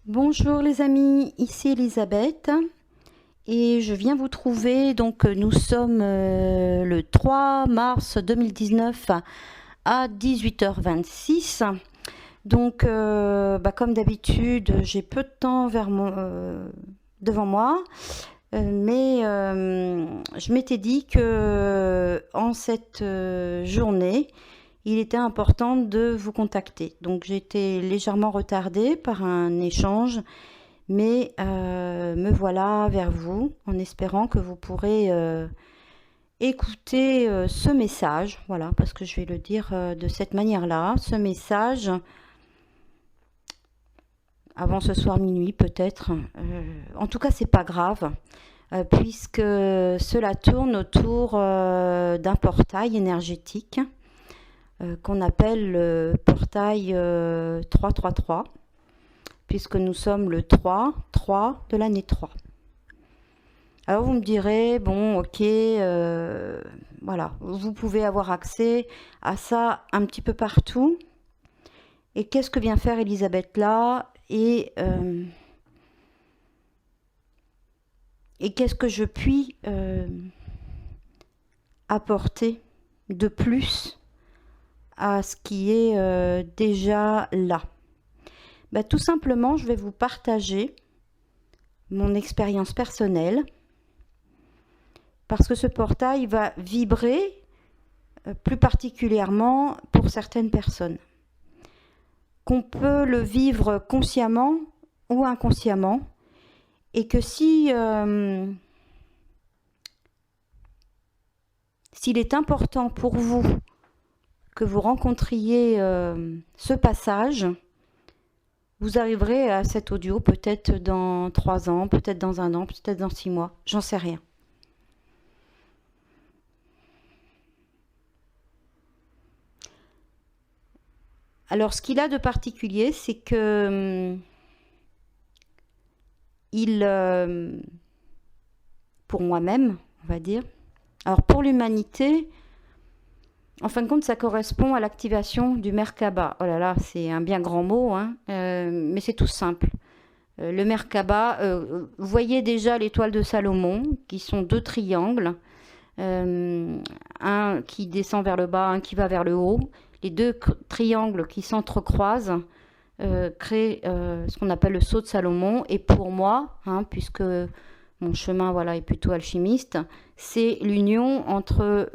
Bonjour les amis, ici Elisabeth et je viens vous trouver. Donc nous sommes le 3 mars 2019 à 18h26. Donc comme d'habitude, j'ai peu de temps devant moi, mais je m'étais dit que en cette journée, il était important de vous contacter. Donc j'ai été légèrement retardée par un échange, mais me voilà vers vous en espérant que vous pourrez écouter ce message. Voilà, parce que je vais le dire de cette manière-là. Ce message, avant ce soir minuit peut-être. En tout cas, c'est pas grave. Puisque cela tourne autour d'un portail énergétique qu'on appelle le portail 333, puisque nous sommes le 3 de l'année 3. Alors vous me direz, bon ok, voilà, vous pouvez avoir accès à ça un petit peu partout. Et qu'est-ce que vient faire Elisabeth là et qu'est-ce que je puis apporter de plus à ce qui est déjà là? Tout simplement, je vais vous partager mon expérience personnelle, parce que ce portail va vibrer plus particulièrement pour certaines personnes. Qu'on peut le vivre consciemment ou inconsciemment, et que s'il est important pour vous que vous rencontriez ce passage, vous arriverez à cet audio peut-être dans 3 ans, peut-être dans 1 an, peut-être dans 6 mois, j'en sais rien. Alors ce qu'il a de particulier, c'est que pour moi-même, on va dire, alors pour l'humanité, en fin de compte, ça correspond à l'activation du Merkaba. Oh là là, c'est un bien grand mot, hein, mais c'est tout simple. Le Merkaba, vous voyez déjà l'étoile de Salomon, qui sont 2 triangles, un qui descend vers le bas, un qui va vers le haut. Les 2 triangles qui s'entrecroisent créent ce qu'on appelle le sceau de Salomon. Et pour moi, puisque mon chemin est plutôt alchimiste, c'est l'union entre,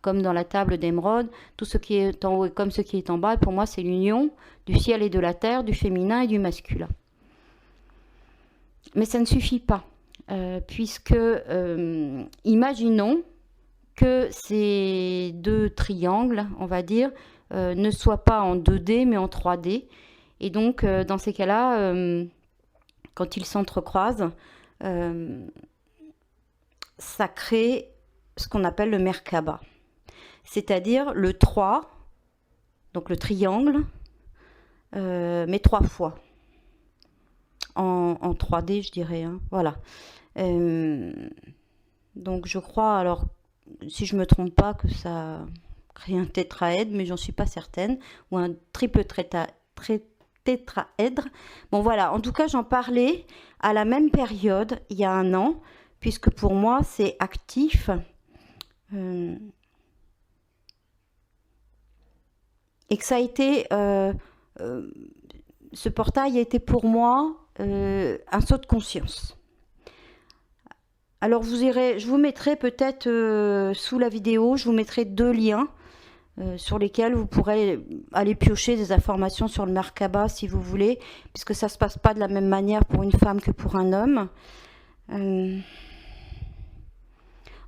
comme dans la table d'émeraude, tout ce qui est en haut et comme ce qui est en bas. Et pour moi, c'est l'union du ciel et de la terre, du féminin et du masculin. Mais ça ne suffit pas, puisque imaginons que ces 2 triangles, on va dire, ne soient pas en 2D mais en 3D. Et donc, dans ces cas-là, quand ils s'entrecroisent, ça crée ce qu'on appelle le Merkaba. C'est-à-dire le 3, donc le triangle, mais 3 fois. En 3D, je dirais. Hein. Voilà. Donc je crois, alors, si je ne me trompe pas, que ça crée un tétraèdre, mais j'en suis pas certaine, ou un triple tétraèdre. Bon voilà, en tout cas, j'en parlais à la même période, il y a 1 an, puisque pour moi, c'est actif. Et que ça a été... ce portail a été pour moi un saut de conscience. Alors je vous mettrai peut-être sous la vidéo, je vous mettrai 2 liens sur lesquels vous pourrez aller piocher des informations sur le Merkaba si vous voulez, puisque ça ne se passe pas de la même manière pour une femme que pour un homme.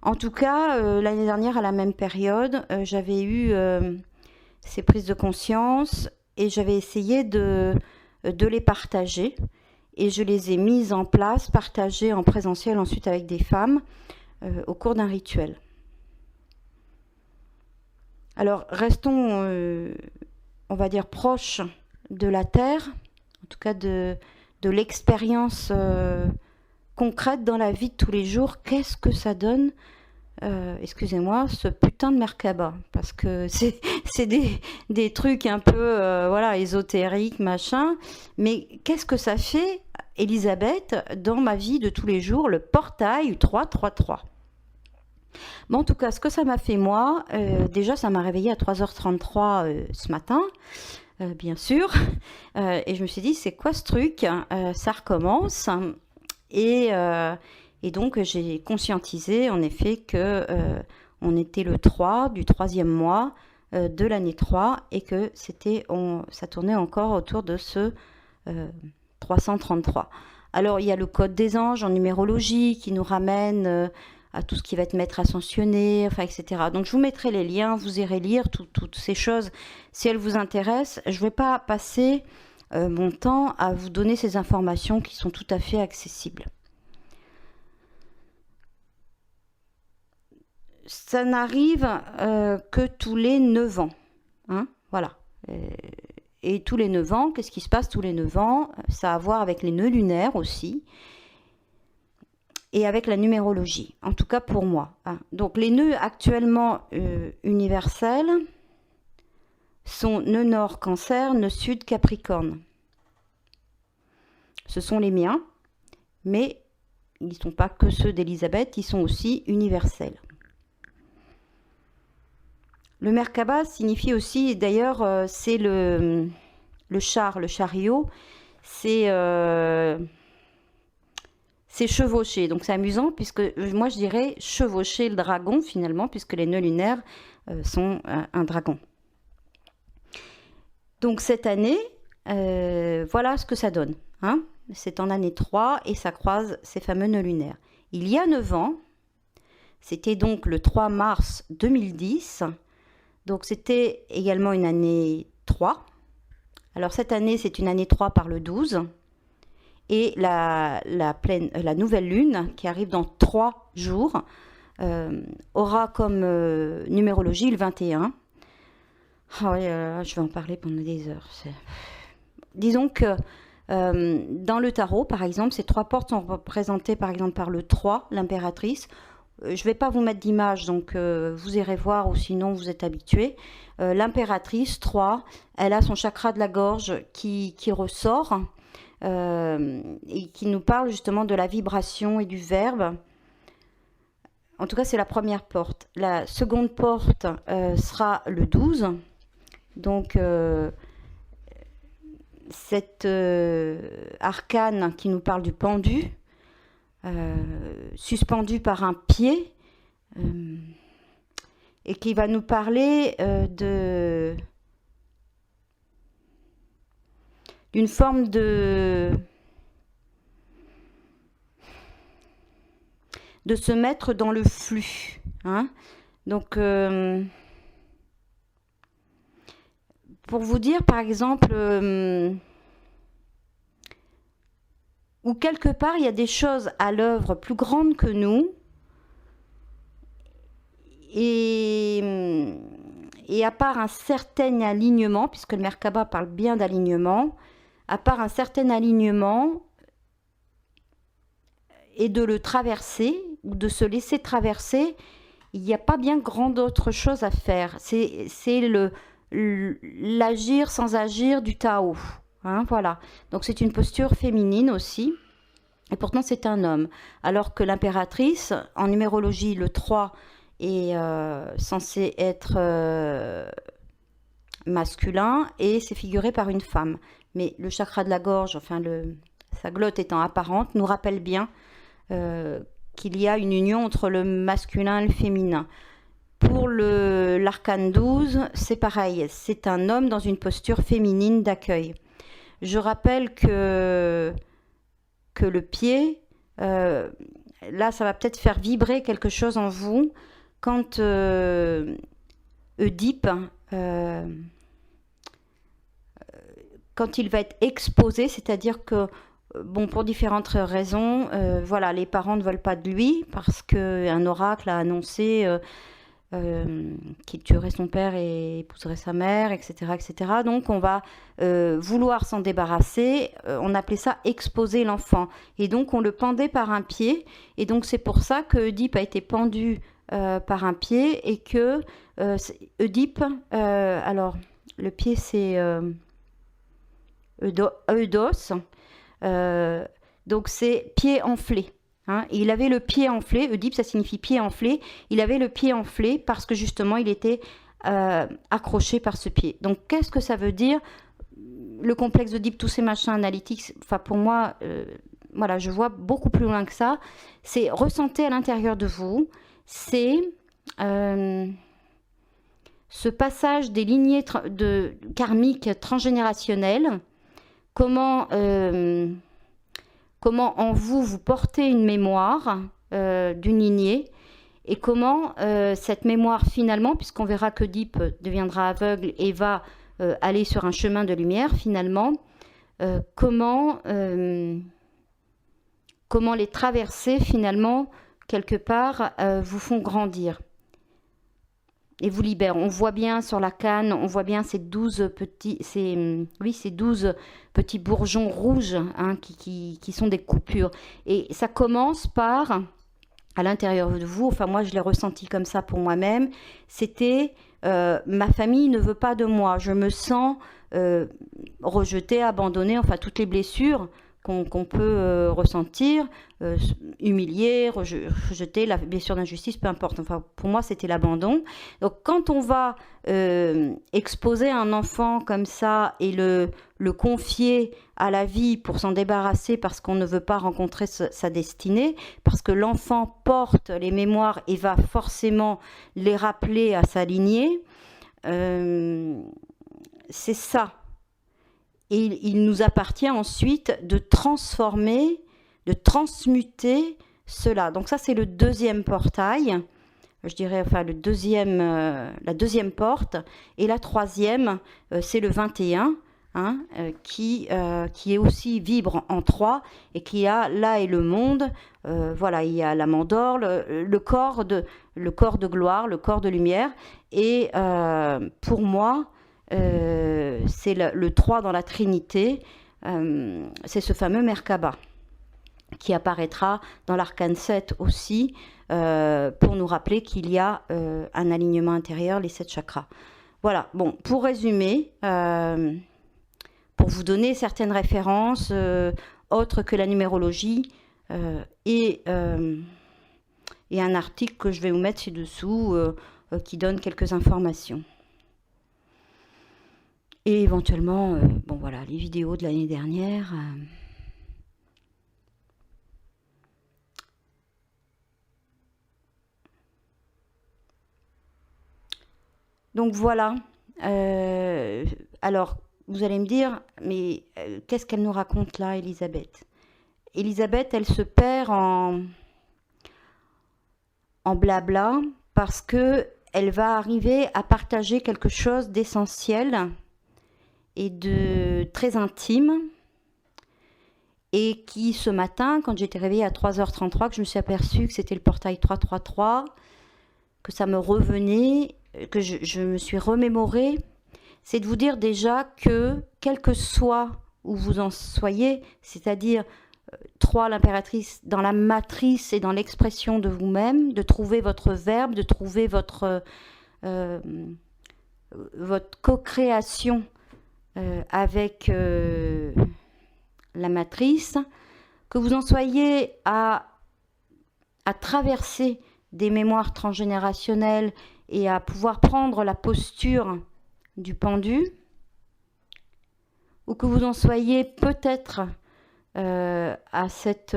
En tout cas, l'année dernière, à la même période, j'avais eu ces prises de conscience et j'avais essayé de les partager. Et je les ai mises en place, partagées en présentiel ensuite avec des femmes au cours d'un rituel. Alors restons, on va dire, proches de la Terre, en tout cas de l'expérience concrète dans la vie de tous les jours. Qu'est-ce que ça donne excusez-moi, ce putain de Merkaba, parce que c'est des trucs un peu voilà, ésotériques, machin, mais qu'est-ce que ça fait, Elisabeth, dans ma vie de tous les jours, le portail 333. Bon, en tout cas, ce que ça m'a fait moi, déjà ça m'a réveillée à 3h33 ce matin, bien sûr, et je me suis dit, c'est quoi ce truc? Ça recommence, et... Et donc, j'ai conscientisé en effet que on était le 3 du 3e mois de l'année 3 et que ça tournait encore autour de ce 333. Alors, il y a le code des anges en numérologie qui nous ramène à tout ce qui va être maître ascensionné, enfin, etc. Donc, je vous mettrai les liens, vous irez lire toutes ces choses si elles vous intéressent. Je ne vais pas passer mon temps à vous donner ces informations qui sont tout à fait accessibles. Ça n'arrive que tous les 9 ans. Hein, voilà. Et tous les 9 ans, qu'est-ce qui se passe tous les 9 ans? Ça a à voir avec les nœuds lunaires aussi. Et avec la numérologie. En tout cas pour moi. Hein. Donc les nœuds actuellement universels sont nœud nord Cancer, nœud sud Capricorne. Ce sont les miens. Mais ils ne sont pas que ceux d'Elisabeth, ils sont aussi universels. Le Merkaba signifie aussi, d'ailleurs, c'est le chariot, c'est chevaucher. Donc c'est amusant, puisque moi je dirais chevaucher le dragon finalement, puisque les nœuds lunaires sont un dragon. Donc cette année, voilà ce que ça donne. Hein, c'est en année 3 et ça croise ces fameux nœuds lunaires. Il y a 9 ans, c'était donc le 3 mars 2010, donc c'était également une année 3. Alors cette année, c'est une année 3 par le 12. Et la nouvelle lune, qui arrive dans 3 jours, aura comme numérologie le 21. Oh, je vais en parler pendant des heures. Disons que dans le tarot, par exemple, ces 3 portes sont représentées par exemple par le 3, l'impératrice. Je ne vais pas vous mettre d'image, donc vous irez voir, ou sinon vous êtes habitués. L'impératrice 3, elle a son chakra de la gorge qui ressort et qui nous parle justement de la vibration et du verbe. En tout cas, c'est la première porte. La seconde porte sera le 12. Donc, cette arcane qui nous parle du pendu, suspendu par un pied, et qui va nous parler d'une forme de se mettre dans le flux. Hein. Donc, pour vous dire, par exemple, où quelque part il y a des choses à l'œuvre plus grandes que nous, et à part un certain alignement, puisque le Merkaba parle bien d'alignement, à part un certain alignement et de le traverser, ou de se laisser traverser, il n'y a pas bien grand d'autre chose à faire. C'est l'agir sans agir du Tao. Hein, voilà. Donc c'est une posture féminine aussi. Et pourtant c'est un homme. Alors que l'impératrice, en numérologie, le 3 est censé être masculin et c'est figuré par une femme. Mais le chakra de la gorge, enfin sa glotte étant apparente, nous rappelle bien qu'il y a une union entre le masculin et le féminin. Pour l'arcane 12, c'est pareil, c'est un homme dans une posture féminine d'accueil. Je rappelle que le pied, là ça va peut-être faire vibrer quelque chose en vous, quand Oedipe, quand il va être exposé, c'est-à-dire que, bon, pour différentes raisons, voilà, les parents ne veulent pas de lui, parce qu'un oracle a annoncé qu'il tuerait son père et épouserait sa mère, etc., etc. Donc on va vouloir s'en débarrasser. On appelait ça exposer l'enfant. Et donc on le pendait par un pied. Et donc c'est pour ça que Oedipe a été pendu par un pied et que Oedipe, alors le pied c'est Eudos, donc c'est pied enflé. Hein. Et il avait le pied enflé, Oedipe ça signifie pied enflé, il avait le pied enflé parce que justement il était accroché par ce pied. Donc qu'est-ce que ça veut dire? Le complexe d'Oedipe, tous ces machins analytiques, enfin pour moi, voilà, je vois beaucoup plus loin que ça. C'est ressentez à l'intérieur de vous, c'est ce passage des lignées karmiques transgénérationnelles, comment en vous, vous portez une mémoire d'une lignée et comment cette mémoire finalement, puisqu'on verra que Oedipe deviendra aveugle et va aller sur un chemin de lumière finalement, comment les traversées finalement quelque part vous font grandir et vous libèrent. On voit bien sur la canne, on voit bien ces 12 petits bourgeons rouges hein, qui sont des coupures. Et ça commence par, à l'intérieur de vous, enfin moi je l'ai ressenti comme ça pour moi-même, c'était ma famille ne veut pas de moi, je me sens rejetée, abandonnée, enfin toutes les blessures qu'on peut ressentir, humilier, rejeter, la blessure d'injustice, peu importe. Enfin, pour moi, c'était l'abandon. Donc, quand on va exposer un enfant comme ça et le confier à la vie pour s'en débarrasser parce qu'on ne veut pas rencontrer sa destinée, parce que l'enfant porte les mémoires et va forcément les rappeler à sa lignée, c'est ça. Et il nous appartient ensuite de transformer, de transmuter cela. Donc ça, c'est le deuxième portail, je dirais, enfin la deuxième porte. Et la troisième, c'est le 21, hein, qui est aussi vibre en 3 et qui a là et le monde. Voilà, il y a la mandore, le corps de gloire, le corps de lumière. Et pour moi, c'est le 3 dans la Trinité, c'est ce fameux Merkaba qui apparaîtra dans l'arcane 7 aussi pour nous rappeler qu'il y a un alignement intérieur, les 7 chakras. Voilà, bon, pour résumer, pour vous donner certaines références autres que la numérologie et un article que je vais vous mettre ci-dessous qui donne quelques informations. Et éventuellement, bon voilà, les vidéos de l'année dernière. Donc voilà. Alors, vous allez me dire, mais qu'est-ce qu'elle nous raconte là, Elisabeth? Elisabeth, elle se perd en blabla parce que elle va arriver à partager quelque chose d'essentiel et de très intime, et qui ce matin, quand j'étais réveillée à 3h33, que je me suis aperçue que c'était le portail 333, que ça me revenait, que je me suis remémorée, c'est de vous dire déjà que, quel que soit où vous en soyez, c'est-à-dire 3, l'impératrice, dans la matrice et dans l'expression de vous-même, de trouver votre verbe, de trouver votre co-création avec la matrice, que vous en soyez à traverser des mémoires transgénérationnelles et à pouvoir prendre la posture du pendu, ou que vous en soyez peut-être à cette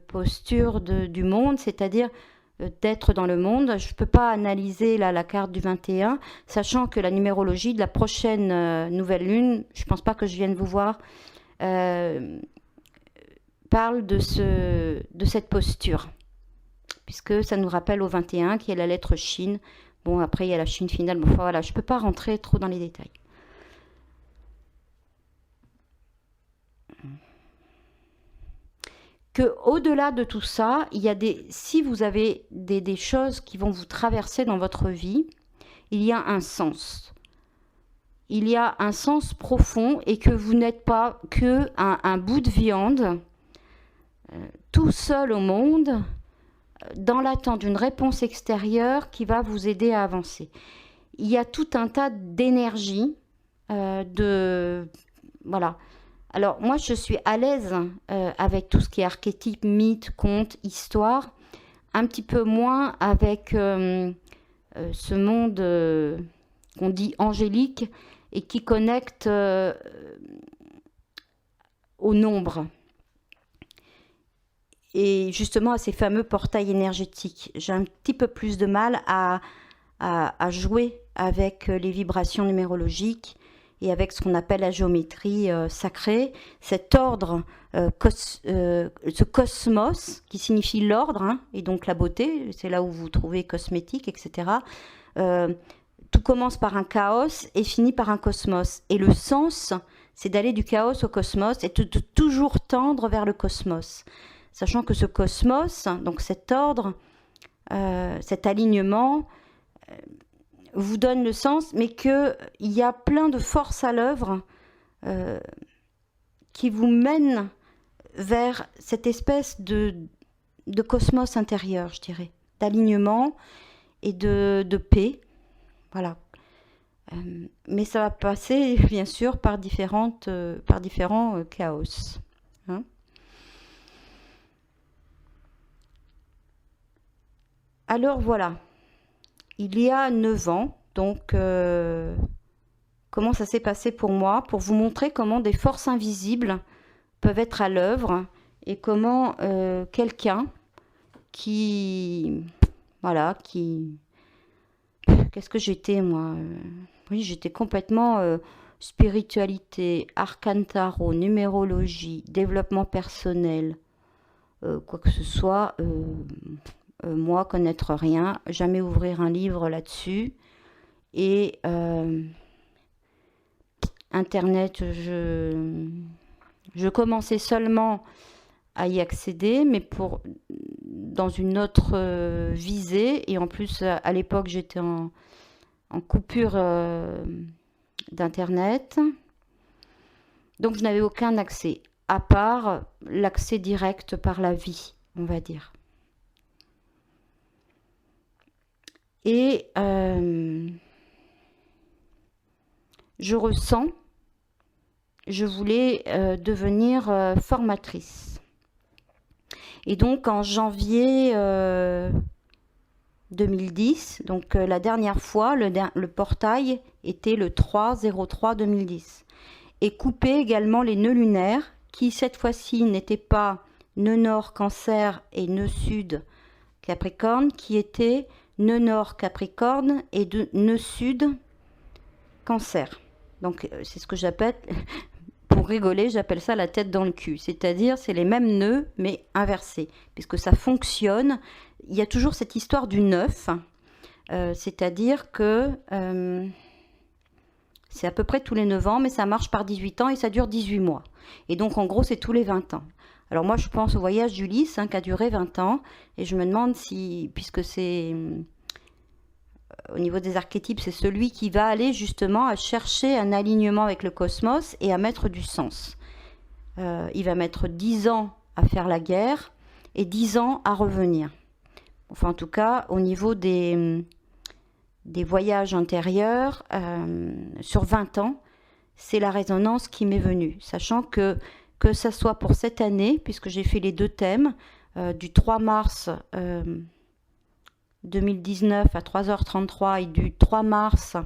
posture du monde, c'est-à-dire d'être dans le monde. Je ne peux pas analyser là, la carte du 21, sachant que la numérologie de la prochaine nouvelle lune, je ne pense pas que je vienne vous voir, parle de cette posture, puisque ça nous rappelle au 21 qui est la lettre Shin. Bon, après il y a la Shin finale, bon, voilà, je ne peux pas rentrer trop dans les détails. Que au-delà de tout ça, il y a si vous avez des choses qui vont vous traverser dans votre vie, il y a un sens. Il y a un sens profond et que vous n'êtes pas que un bout de viande tout seul au monde dans l'attente d'une réponse extérieure qui va vous aider à avancer. Il y a tout un tas d'énergie, voilà. Alors moi, je suis à l'aise avec tout ce qui est archétype, mythe, conte, histoire, un petit peu moins avec ce monde qu'on dit angélique et qui connecte au nombre. Et justement à ces fameux portails énergétiques. J'ai un petit peu plus de mal à jouer avec les vibrations numérologiques et avec ce qu'on appelle la géométrie sacrée, cet ordre, ce cosmos qui signifie l'ordre, hein, et donc la beauté, c'est là où vous trouvez cosmétique, etc. Tout commence par un chaos et finit par un cosmos. Et le sens, c'est d'aller du chaos au cosmos et de toujours tendre vers le cosmos. Sachant que ce cosmos, donc cet ordre, cet alignement, vous donne le sens, mais qu'il y a plein de forces à l'œuvre qui vous mènent vers cette espèce de cosmos intérieur, je dirais, d'alignement et de paix. Voilà. Mais ça va passer, bien sûr, par différents chaos. Hein. Alors voilà, il y a 9 ans, donc comment ça s'est passé pour moi, pour vous montrer comment des forces invisibles peuvent être à l'œuvre et comment quelqu'un qu'est-ce que j'étais moi oui, j'étais complètement spiritualité, arcane tarot, numérologie, développement personnel, quoi que ce soit. Moi, connaître rien, jamais ouvrir un livre là-dessus. Et Internet, je commençais seulement à y accéder, mais dans une autre visée. Et en plus, à l'époque, j'étais en coupure d'Internet. Donc, je n'avais aucun accès, à part l'accès direct par la vie, on va dire. Et je voulais devenir formatrice. Et donc en janvier 2010, donc la dernière fois, le portail était le 3/03/2010. Et coupé également les nœuds lunaires, qui cette fois-ci n'étaient pas nœud nord Cancer et nœud sud Capricorne, qui étaient nœud nord Capricorne et nœud sud Cancer. Donc c'est ce que j'appelle, pour rigoler, j'appelle ça la tête dans le cul. C'est-à-dire c'est les mêmes nœuds mais inversés, puisque ça fonctionne. Il y a toujours cette histoire du 9, c'est-à-dire que c'est à peu près tous les 9 ans, mais ça marche par 18 ans et ça dure 18 mois. Et donc en gros c'est tous les 20 ans. Alors moi je pense au voyage d'Ulysse qui a duré 20 ans et je me demande si, puisque c'est au niveau des archétypes, c'est celui qui va aller justement à chercher un alignement avec le cosmos et à mettre du sens. Il va mettre 10 ans à faire la guerre et 10 ans à revenir. Enfin en tout cas au niveau des voyages intérieurs, sur 20 ans, c'est la résonance qui m'est venue, sachant que ça soit pour cette année, puisque j'ai fait les 2 thèmes, du 3 mars 2019 à 3h33 et du 3 mars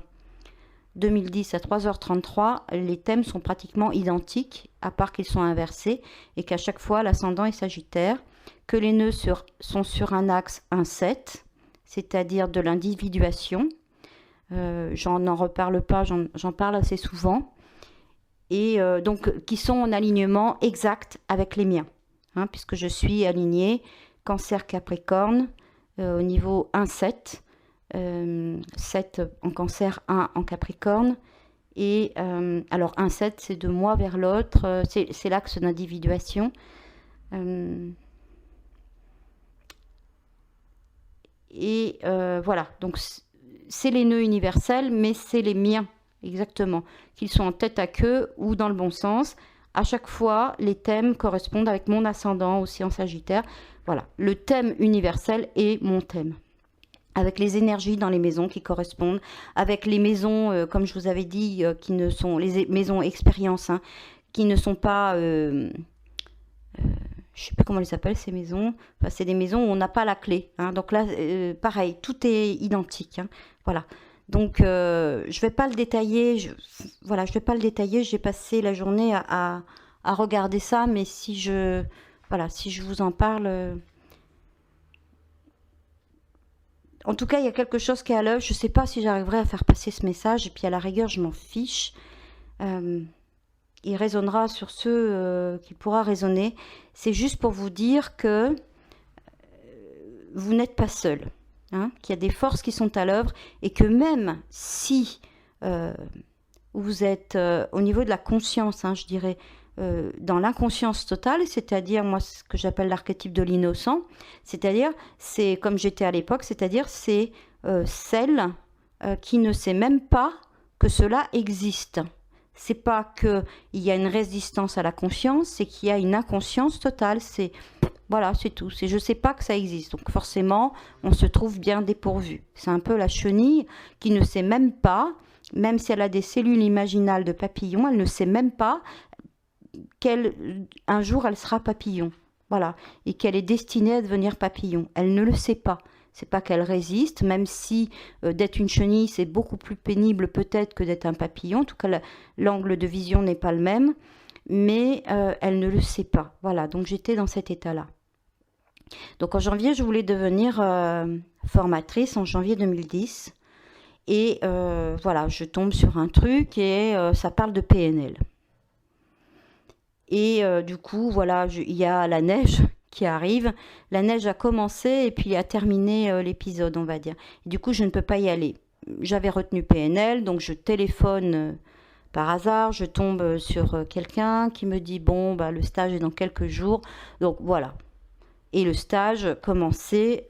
2010 à 3h33, les thèmes sont pratiquement identiques, à part qu'ils sont inversés, et qu'à chaque fois l'ascendant est Sagittaire, que les nœuds sont sur un axe 1-7, c'est-à-dire de l'individuation. J'en reparle pas, j'en parle assez souvent. Et donc qui sont en alignement exact avec les miens, hein, puisque je suis alignée Cancer Capricorne au niveau 1-7, 7 en Cancer, 1 en Capricorne, et alors 1-7 c'est de moi vers l'autre, c'est l'axe d'individuation. Voilà, donc c'est les nœuds universels, mais c'est les miens. Exactement, qu'ils soient en tête à queue ou dans le bon sens. À chaque fois, les thèmes correspondent avec mon ascendant aussi en Sagittaire. Voilà, le thème universel est mon thème. Avec les énergies dans les maisons qui correspondent, avec les maisons, comme je vous avais dit, qui ne sont les maisons expérience, hein, qui ne sont pas, je ne sais plus comment elles s'appellent ces maisons. Enfin, c'est des maisons où on n'a pas la clé. Hein. Donc là, pareil, tout est identique. Hein. Voilà. Donc, je vais pas le détailler. Voilà, je vais pas le détailler. J'ai passé la journée à regarder ça, mais voilà, si je vous en parle. En tout cas, il y a quelque chose qui est à l'œuvre. Je ne sais pas si j'arriverai à faire passer ce message. Et puis, à la rigueur, je m'en fiche. Il résonnera sur ceux qui pourra résonner. C'est juste pour vous dire que vous n'êtes pas seul. Hein, qu'il y a des forces qui sont à l'œuvre et que même si vous êtes au niveau de la conscience, hein, je dirais, dans l'inconscience totale, c'est-à-dire moi ce que j'appelle l'archétype de l'innocent, c'est-à-dire c'est comme j'étais à l'époque, c'est-à-dire c'est celle qui ne sait même pas que cela existe. C'est pas qu'il y a une résistance à la conscience, c'est qu'il y a une inconscience totale. C'est voilà, c'est tout. C'est je sais pas que ça existe. Donc forcément, on se trouve bien dépourvu. C'est un peu la chenille qui ne sait même pas, même si elle a des cellules imaginales de papillon, elle ne sait même pas qu'un jour elle sera papillon. Voilà, et qu'elle est destinée à devenir papillon. Elle ne le sait pas. C'est pas qu'elle résiste, même si d'être une chenille, c'est beaucoup plus pénible peut-être que d'être un papillon. En tout cas, l'angle de vision n'est pas le même, mais elle ne le sait pas. Voilà, donc j'étais dans cet état-là. Donc en janvier, je voulais devenir formatrice, en janvier 2010. Et voilà, je tombe sur un truc et ça parle de PNL. Et du coup, voilà, il y a la neige qui arrive. La neige a commencé et puis a terminé l'épisode, on va dire. Et du coup, je ne peux pas y aller. J'avais retenu PNL, donc je téléphone par hasard. Je tombe sur quelqu'un qui me dit, bon, bah, le stage est dans quelques jours. Donc voilà. Et le stage commençait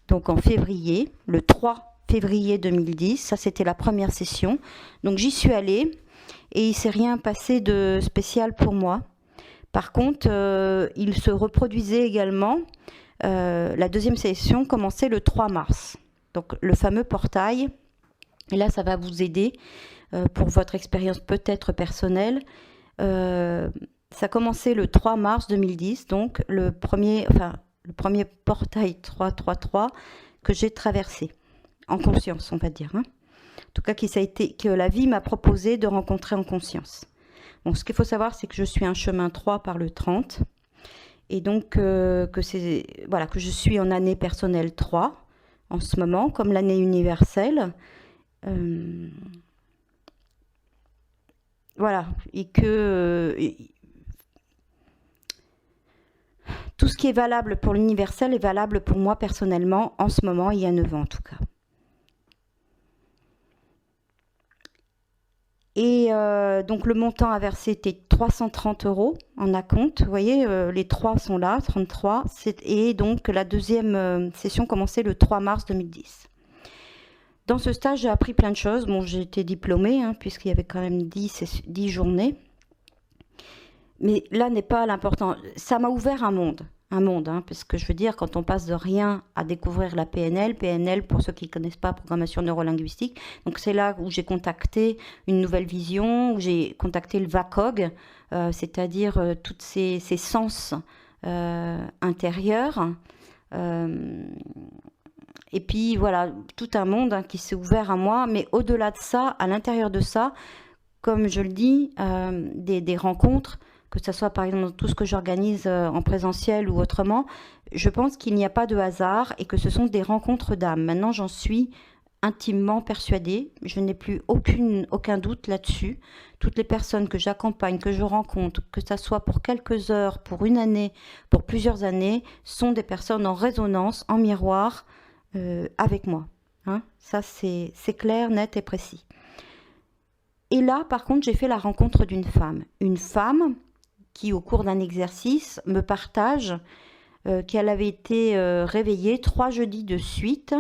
donc en février, le 3 février 2010. Ça, c'était la première session. Donc j'y suis allée et il ne s'est rien passé de spécial pour moi. Par contre, il se reproduisait également. La deuxième session commençait le 3 mars. Donc le fameux portail. Et là, ça va vous aider pour votre expérience peut-être personnelle. Ça commençait le 3 mars 2010, donc le premier portail 333 que j'ai traversé, en conscience, on va dire. Hein. En tout cas, que la vie m'a proposé de rencontrer en conscience. Bon, ce qu'il faut savoir, c'est que je suis un chemin 3 par le 30, et donc que je suis en année personnelle 3 en ce moment, comme l'année universelle. Voilà, et que tout ce qui est valable pour l'universel est valable pour moi personnellement en ce moment, il y a 9 ans en tout cas. Et donc le montant à verser était 330 € en acompte. Vous voyez, les 3 sont là, 33. Et donc la deuxième session commençait le 3 mars 2010. Dans ce stage, j'ai appris plein de choses. Bon, j'ai été diplômée, hein, puisqu'il y avait quand même 10 journées. Mais là n'est pas l'important. Ça m'a ouvert un monde, hein, parce que je veux dire, quand on passe de rien à découvrir la PNL, pour ceux qui ne connaissent pas, programmation neurolinguistique, donc c'est là où j'ai contacté une nouvelle vision, où j'ai contacté le VACOG, c'est-à-dire tous ces sens intérieurs. Et puis voilà, tout un monde hein, qui s'est ouvert à moi, mais au-delà de ça, à l'intérieur de ça, comme je le dis, des rencontres, que ce soit par exemple tout ce que j'organise en présentiel ou autrement, je pense qu'il n'y a pas de hasard et que ce sont des rencontres d'âme. Maintenant, j'en suis intimement persuadée, je n'ai plus aucun doute là-dessus. Toutes les personnes que j'accompagne, que je rencontre, que ce soit pour quelques heures, pour une année, pour plusieurs années, sont des personnes en résonance, en miroir avec moi. Hein, ça, c'est clair, net et précis. Et là, par contre, j'ai fait la rencontre d'une femme. Une femme qui, au cours d'un exercice, me partage qu'elle avait été réveillée 3 jeudis de suite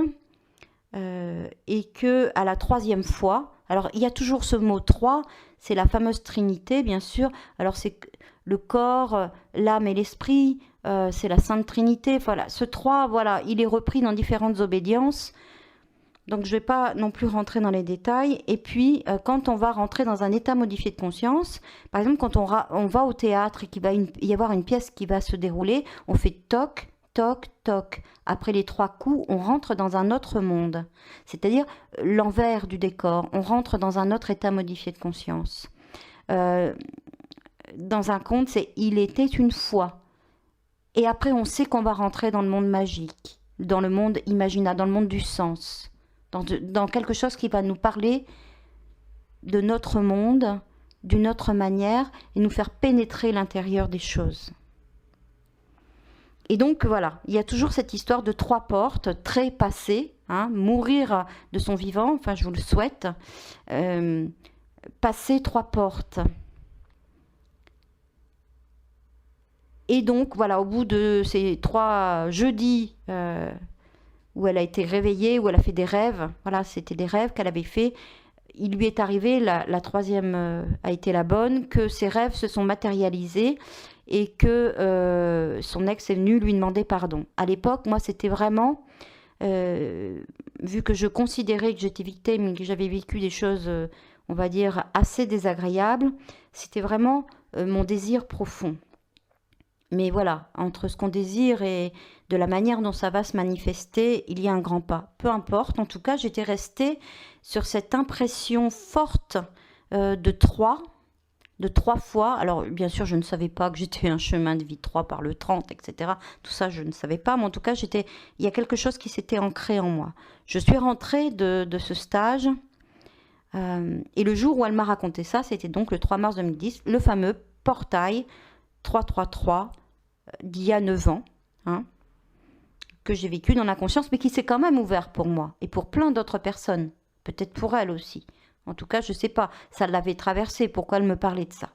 et qu'à la 3e fois, Alors, il y a toujours ce mot 3, c'est la fameuse Trinité, bien sûr. Alors, c'est le corps, l'âme et l'esprit, c'est la Sainte Trinité. Voilà, ce 3, voilà, il est repris dans différentes obédiences. Donc, je ne vais pas non plus rentrer dans les détails. Et puis, quand on va rentrer dans un état modifié de conscience, par exemple, quand on va au théâtre et qu'il va y avoir une pièce qui va se dérouler, on fait toc, toc, toc. Après les 3 coups, on rentre dans un autre monde. C'est-à-dire l'envers du décor. On rentre dans un autre état modifié de conscience. Dans un conte, c'est « il était une fois ». Et après, on sait qu'on va rentrer dans le monde magique, dans le monde imaginable, dans le monde du sens. Dans quelque chose qui va nous parler de notre monde, d'une autre manière, et nous faire pénétrer l'intérieur des choses. Et donc voilà, il y a toujours cette histoire de 3 portes, très passées, hein, mourir de son vivant, enfin je vous le souhaite, passer 3 portes. Et donc voilà, au bout de ces 3 jeudis, où elle a été réveillée, où elle a fait des rêves. Voilà, c'était des rêves qu'elle avait fait. Il lui est arrivé, la 3e a été la bonne, que ses rêves se sont matérialisés et que son ex est venu lui demander pardon. À l'époque, moi, c'était vraiment, vu que je considérais que j'étais victime et que j'avais vécu des choses, on va dire, assez désagréables, c'était vraiment mon désir profond. Mais voilà, entre ce qu'on désire et de la manière dont ça va se manifester, il y a un grand pas. Peu importe, en tout cas, j'étais restée sur cette impression forte de 3 fois. Alors, bien sûr, je ne savais pas que j'étais un chemin de vie 3 par le 30, etc. Tout ça, je ne savais pas, mais en tout cas, il y a quelque chose qui s'était ancré en moi. Je suis rentrée de ce stage, et le jour où elle m'a raconté ça, c'était donc le 3 mars 2010, le fameux portail 333, d'il y a 9 ans, hein, que j'ai vécu dans la conscience, mais qui s'est quand même ouvert pour moi et pour plein d'autres personnes, peut-être pour elle aussi. En tout cas, je ne sais pas, ça l'avait traversée, pourquoi elle me parlait de ça.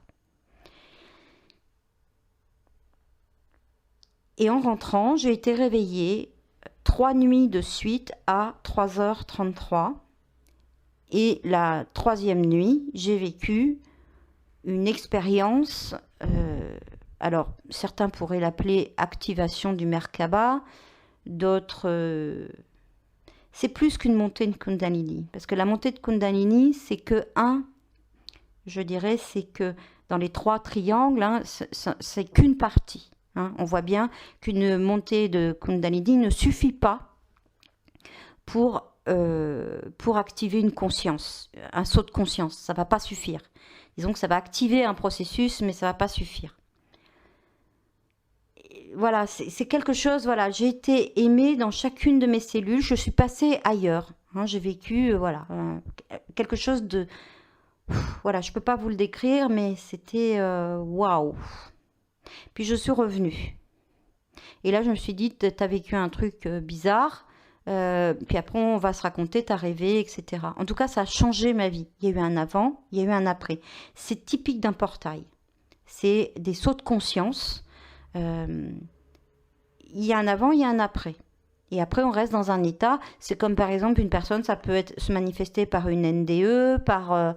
Et en rentrant, j'ai été réveillée 3 nuits de suite à 3h33. Et la 3e nuit, j'ai vécu une expérience... alors, certains pourraient l'appeler activation du Merkaba, d'autres... c'est plus qu'une montée de Kundalini. Parce que la montée de Kundalini, c'est que je dirais, c'est que dans les 3 triangles, hein, c'est qu'une partie. Hein. On voit bien qu'une montée de Kundalini ne suffit pas pour activer une conscience, un saut de conscience. Ça ne va pas suffire. Disons que ça va activer un processus, mais ça ne va pas suffire. Voilà, c'est quelque chose, voilà, j'ai été aimée dans chacune de mes cellules, je suis passée ailleurs, hein, j'ai vécu, voilà, quelque chose de, voilà, je ne peux pas vous le décrire, mais c'était waouh. Puis je suis revenue. Et là, je me suis dit, tu as vécu un truc bizarre, puis après, on va se raconter, tu as rêvé, etc. En tout cas, ça a changé ma vie. Il y a eu un avant, il y a eu un après. C'est typique d'un portail. C'est des sauts de conscience. Il y a un avant, il y a un après. Et après, on reste dans un état. C'est comme par exemple, une personne, ça peut se manifester par une NDE, par un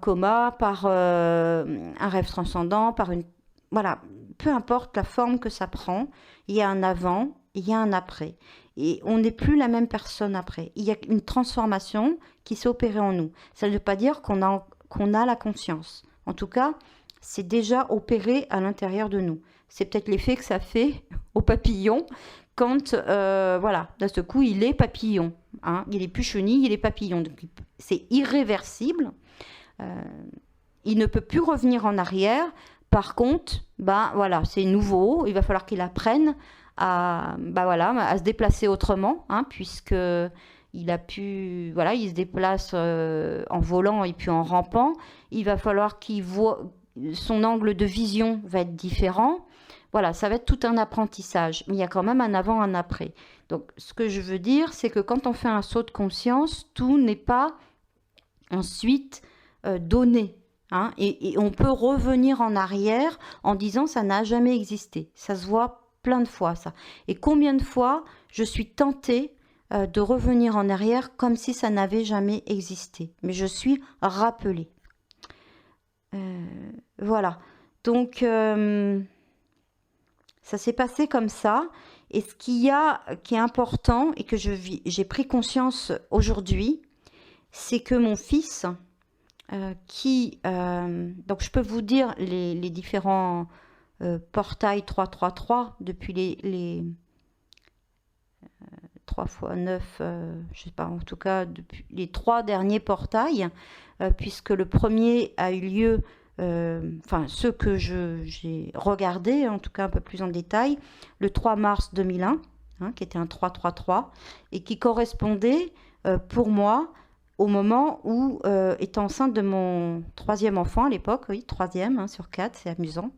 coma, par un rêve transcendant, par une... Voilà, peu importe la forme que ça prend, il y a un avant, il y a un après. Et on n'est plus la même personne après. Il y a une transformation qui s'est opérée en nous. Ça ne veut pas dire qu'on a la conscience. En tout cas, c'est déjà opéré à l'intérieur de nous. C'est peut-être l'effet que ça fait au papillon quand, voilà, d'un seul coup, il est papillon. Hein, il est plus chenille, il est papillon. Donc, c'est irréversible. Il ne peut plus revenir en arrière. Par contre, ben, voilà, c'est nouveau. Il va falloir qu'il apprenne à se déplacer autrement, hein, puisque il a pu, voilà, il se déplace en volant et puis en rampant. Il va falloir qu'il voit... Son angle de vision va être différent. Voilà, ça va être tout un apprentissage. Mais il y a quand même un avant, un après. Donc, ce que je veux dire, c'est que quand on fait un saut de conscience, tout n'est pas ensuite donné. Hein, et on peut revenir en arrière en disant ça n'a jamais existé. Ça se voit plein de fois, ça. Et combien de fois je suis tentée de revenir en arrière comme si ça n'avait jamais existé. Mais je suis rappelée. Voilà. Donc, ça s'est passé comme ça. Et ce qui est important et que j'ai pris conscience aujourd'hui, c'est que mon fils, donc je peux vous dire les différents portails 333 depuis les 3 fois 9, je sais pas, en tout cas depuis les 3 derniers portails, puisque le premier a eu lieu, enfin ceux que j'ai regardés, en tout cas un peu plus en détail, le 3 mars 2001, hein, qui était un 333, et qui correspondait pour moi au moment où, étant enceinte de mon 3e enfant à l'époque, oui, 3e hein, sur 4, c'est amusant,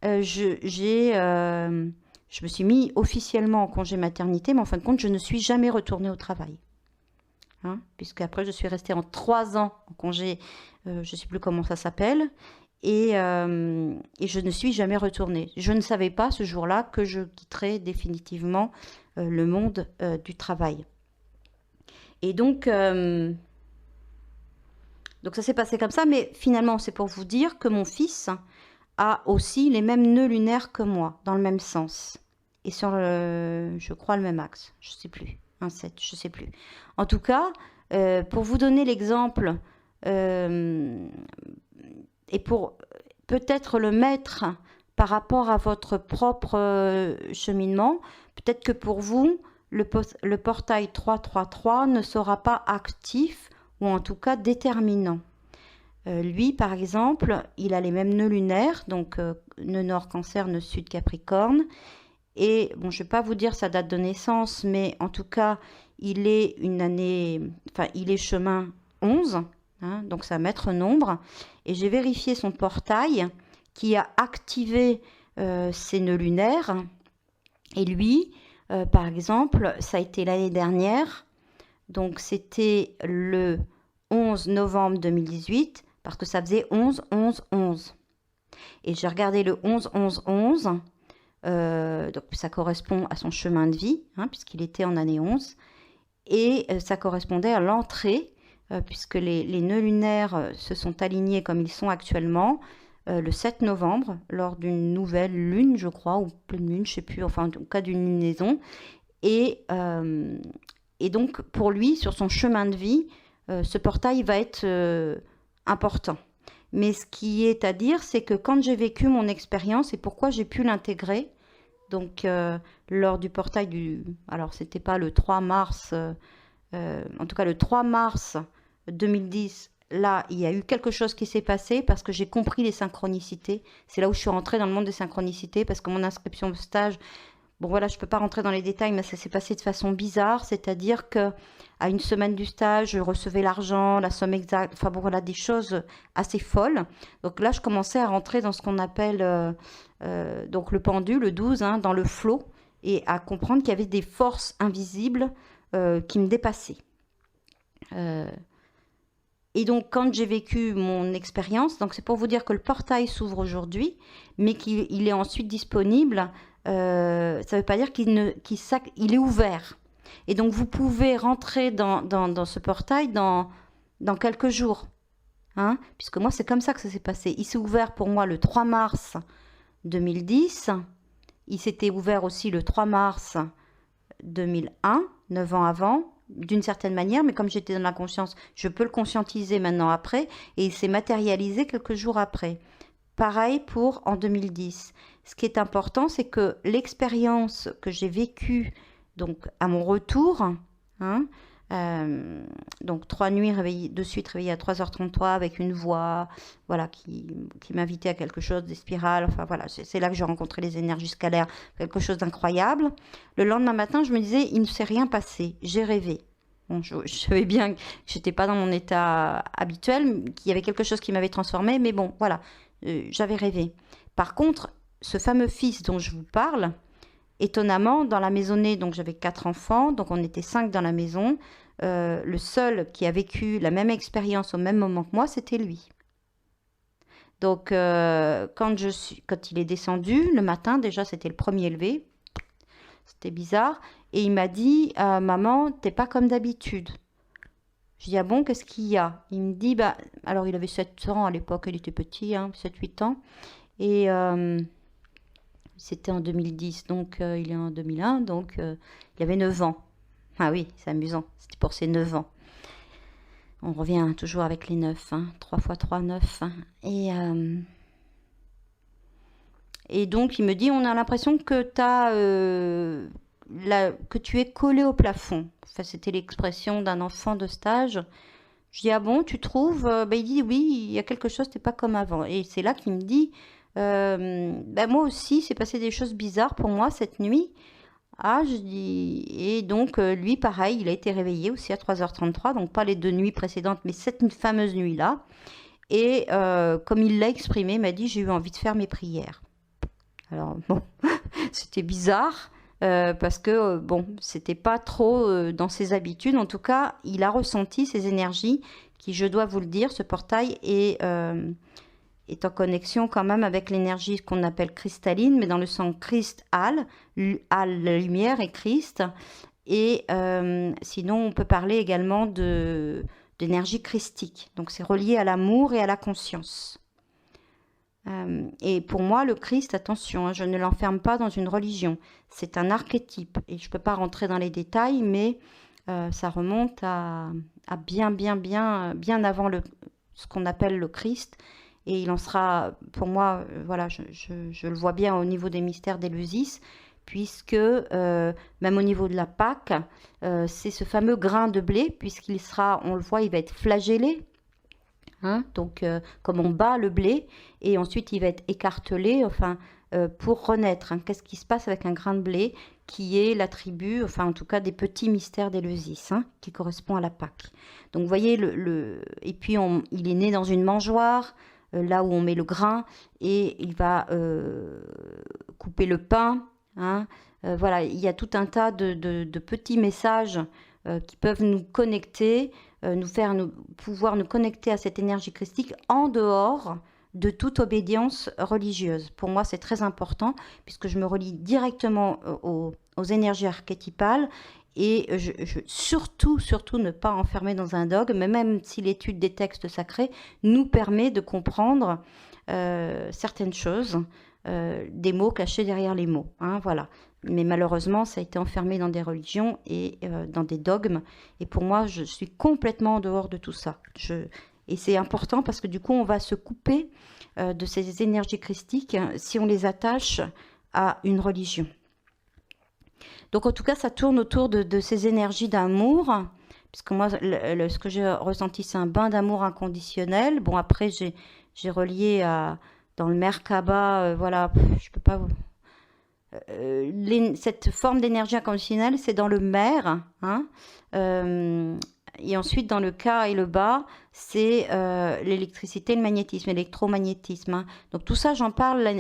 je me suis mis officiellement en congé maternité, mais en fin de compte, je ne suis jamais retournée au travail. Hein, puisqu'après, je suis restée en 3 ans en congé, je ne sais plus comment ça s'appelle, et je ne suis jamais retournée. Je ne savais pas ce jour-là que je quitterais définitivement le monde du travail. Et donc ça s'est passé comme ça, mais finalement, c'est pour vous dire que mon fils a aussi les mêmes nœuds lunaires que moi, dans le même sens. Et sur, je crois, le même axe. Je ne sais plus. Un 7, je ne sais plus. En tout cas, pour vous donner l'exemple, et pour peut-être le mettre par rapport à votre propre cheminement, peut-être que pour vous, le portail 333 ne sera pas actif ou en tout cas déterminant. Lui, par exemple, il a les mêmes nœuds lunaires, donc nœud nord Cancer, nœud sud Capricorne. Et bon, je ne vais pas vous dire sa date de naissance, mais en tout cas, il est il est chemin 11, hein, donc c'est un maître nombre. Et j'ai vérifié son portail qui a activé ses nœuds lunaires. Et lui, par exemple, ça a été l'année dernière, donc c'était le 11 novembre 2018, parce que ça faisait 11, 11, 11. Et j'ai regardé le 11, 11, 11, donc ça correspond à son chemin de vie, hein, puisqu'il était en année 11, et ça correspondait à l'entrée, puisque les nœuds lunaires se sont alignés comme ils sont actuellement, le 7 novembre, lors d'une nouvelle lune, je crois, ou pleine lune, je ne sais plus, enfin en tout cas d'une lunaison. Et donc pour lui, sur son chemin de vie, ce portail va être important. Mais ce qui est à dire, c'est que quand j'ai vécu mon expérience et pourquoi j'ai pu l'intégrer, donc lors du portail alors c'était pas le 3 mars, en tout cas le 3 mars 2010, là il y a eu quelque chose qui s'est passé parce que j'ai compris les synchronicités. C'est là où je suis rentrée dans le monde des synchronicités parce que mon inscription au stage, bon voilà, je ne peux pas rentrer dans les détails, mais ça s'est passé de façon bizarre, c'est-à-dire qu'à une semaine du stage, je recevais l'argent, la somme exacte, enfin bon voilà, des choses assez folles. Donc là, je commençais à rentrer dans ce qu'on appelle donc le pendu, le 12, hein, dans le flot, et à comprendre qu'il y avait des forces invisibles qui me dépassaient. Et donc, quand j'ai vécu mon expérience, donc c'est pour vous dire que le portail s'ouvre aujourd'hui, mais qu'il est ensuite disponible. Ça ne veut pas dire qu'il est ouvert. Et donc, vous pouvez rentrer dans ce portail dans quelques jours. Hein, puisque moi, c'est comme ça que ça s'est passé. Il s'est ouvert pour moi le 3 mars 2010. Il s'était ouvert aussi le 3 mars 2001, 9 ans avant, d'une certaine manière, mais comme j'étais dans la conscience, je peux le conscientiser maintenant après, et il s'est matérialisé quelques jours après. Pareil pour en 2010. Ce qui est important, c'est que l'expérience que j'ai vécue donc à mon retour, hein, donc 3 nuits de suite réveillée à 3h33 avec une voix voilà, qui m'invitait à quelque chose, des spirales, enfin voilà, c'est là que j'ai rencontré les énergies scalaires, quelque chose d'incroyable. Le lendemain matin, je me disais, il ne s'est rien passé, j'ai rêvé. Bon, je savais bien que je n'étais pas dans mon état habituel, qu'il y avait quelque chose qui m'avait transformée, mais bon, voilà, j'avais rêvé. Par contre, ce fameux fils dont je vous parle, étonnamment, dans la maisonnée, donc j'avais 4 enfants, donc on était 5 dans la maison, le seul qui a vécu la même expérience au même moment que moi, c'était lui. Donc, quand il est descendu, le matin, déjà, c'était le premier levé, C'était bizarre. Et il m'a dit, maman, t'es pas comme d'habitude. Je dis, ah bon, qu'est-ce qu'il y a? Il me dit, bah, alors il avait 7 ans à l'époque, il était petit, hein, 7-8 ans. Et c'était en 2010, donc il est en 2001, donc il avait 9 ans. Ah oui, c'est amusant, c'était pour ses 9 ans. On revient toujours avec les 9, hein, 3 x 3, 9. Hein. Et donc il me dit, on a l'impression que, que tu es collé au plafond. Enfin, c'était l'expression d'un enfant de stage. Je dis, ah bon, tu trouves? Ben, il dit, oui, il y a quelque chose, t'es pas comme avant. Et c'est là qu'il me dit, ben, moi aussi, c'est passé des choses bizarres pour moi cette nuit. Ah, je dis, et donc lui, pareil, il a été réveillé aussi à 3h33, donc pas les 2 nuits précédentes, mais cette fameuse nuit-là. Et comme il l'a exprimé, il m'a dit, j'ai eu envie de faire mes prières. Alors, bon, c'était bizarre. Parce que bon, c'était pas trop dans ses habitudes. En tout cas, il a ressenti ces énergies qui, je dois vous le dire, ce portail est en connexion quand même avec l'énergie qu'on appelle cristalline, mais dans le sens Christ, Al, la lumière et Christ. Et sinon, on peut parler également d'énergie christique. Donc, c'est relié à l'amour et à la conscience. Et pour moi, le Christ, attention, hein, je ne l'enferme pas dans une religion. C'est un archétype. Et je ne peux pas rentrer dans les détails, mais ça remonte à bien avant ce qu'on appelle le Christ. Et il en sera, pour moi, voilà, je le vois bien au niveau des mystères d'Éleusis, puisque même au niveau de la Pâque, c'est ce fameux grain de blé, puisqu'il sera, on le voit, il va être flagellé. Hein, donc, comme on bat le blé, et ensuite il va être écartelé, enfin, pour renaître. Hein. Qu'est-ce qui se passe avec un grain de blé qui est l'attribut, enfin, en tout cas, des petits mystères d'Éleusis, hein, qui correspond à la Pâque. Donc, vous voyez, et puis il est né dans une mangeoire, là où on met le grain, et il va couper le pain. Hein. Voilà, il y a tout un tas de petits messages qui peuvent nous connecter, pouvoir nous connecter à cette énergie christique en dehors de toute obédience religieuse. Pour moi, c'est très important puisque je me relie directement aux énergies archétypales et surtout ne pas enfermer dans un dogme, même si l'étude des textes sacrés nous permet de comprendre certaines choses, des mots cachés derrière les mots. Hein, voilà. Mais malheureusement, ça a été enfermé dans des religions et dans des dogmes. Et pour moi, je suis complètement en dehors de tout ça. Et c'est important parce que du coup, on va se couper de ces énergies christiques si on les attache à une religion. Donc en tout cas, ça tourne autour de ces énergies d'amour. Puisque moi, ce que j'ai ressenti, c'est un bain d'amour inconditionnel. Bon, après, j'ai relié dans le Merkaba, voilà, je peux pas... cette forme d'énergie inconditionnelle, c'est dans le mer, hein, et ensuite dans le Ka et le Ba, c'est l'électricité, le magnétisme, l'électromagnétisme. Hein. Donc tout ça, j'en parlais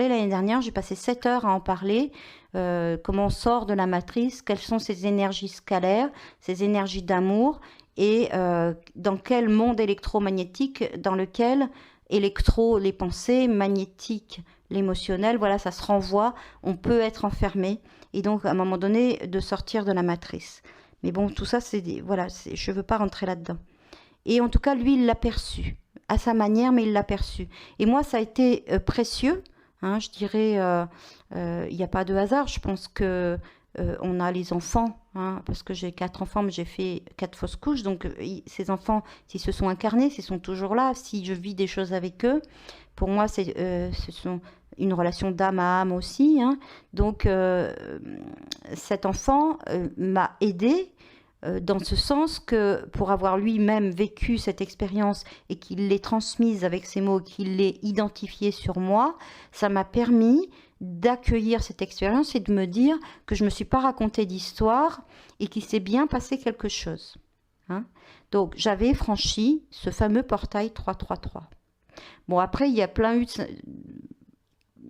l'année dernière, j'ai passé 7 heures à en parler, comment on sort de la matrice, quelles sont ces énergies scalaires, ces énergies d'amour, et dans quel monde électromagnétique, dans lequel les pensées, magnétiques, l'émotionnel, voilà, ça se renvoie, on peut être enfermé et donc à un moment donné de sortir de la matrice. Mais bon, tout ça, voilà, je ne veux pas rentrer là-dedans. Et en tout cas, lui, il l'a perçu, à sa manière, mais il l'a perçu. Et moi, ça a été précieux, hein, je dirais, il n'y a pas de hasard, je pense que on a les enfants, hein, parce que j'ai 4 enfants, mais j'ai fait 4 fausses couches, donc ces enfants, s'ils se sont incarnés, s'ils sont toujours là, si je vis des choses avec eux, pour moi, ce sont une relation d'âme à âme aussi. Hein. Donc, cet enfant m'a aidée dans ce sens que pour avoir lui-même vécu cette expérience et qu'il l'ait transmise avec ses mots, qu'il l'ait identifiée sur moi, ça m'a permis d'accueillir cette expérience et de me dire que je ne me suis pas raconté d'histoire et qu'il s'est bien passé quelque chose. Hein. Donc, j'avais franchi ce fameux portail 333. Bon, après, il y a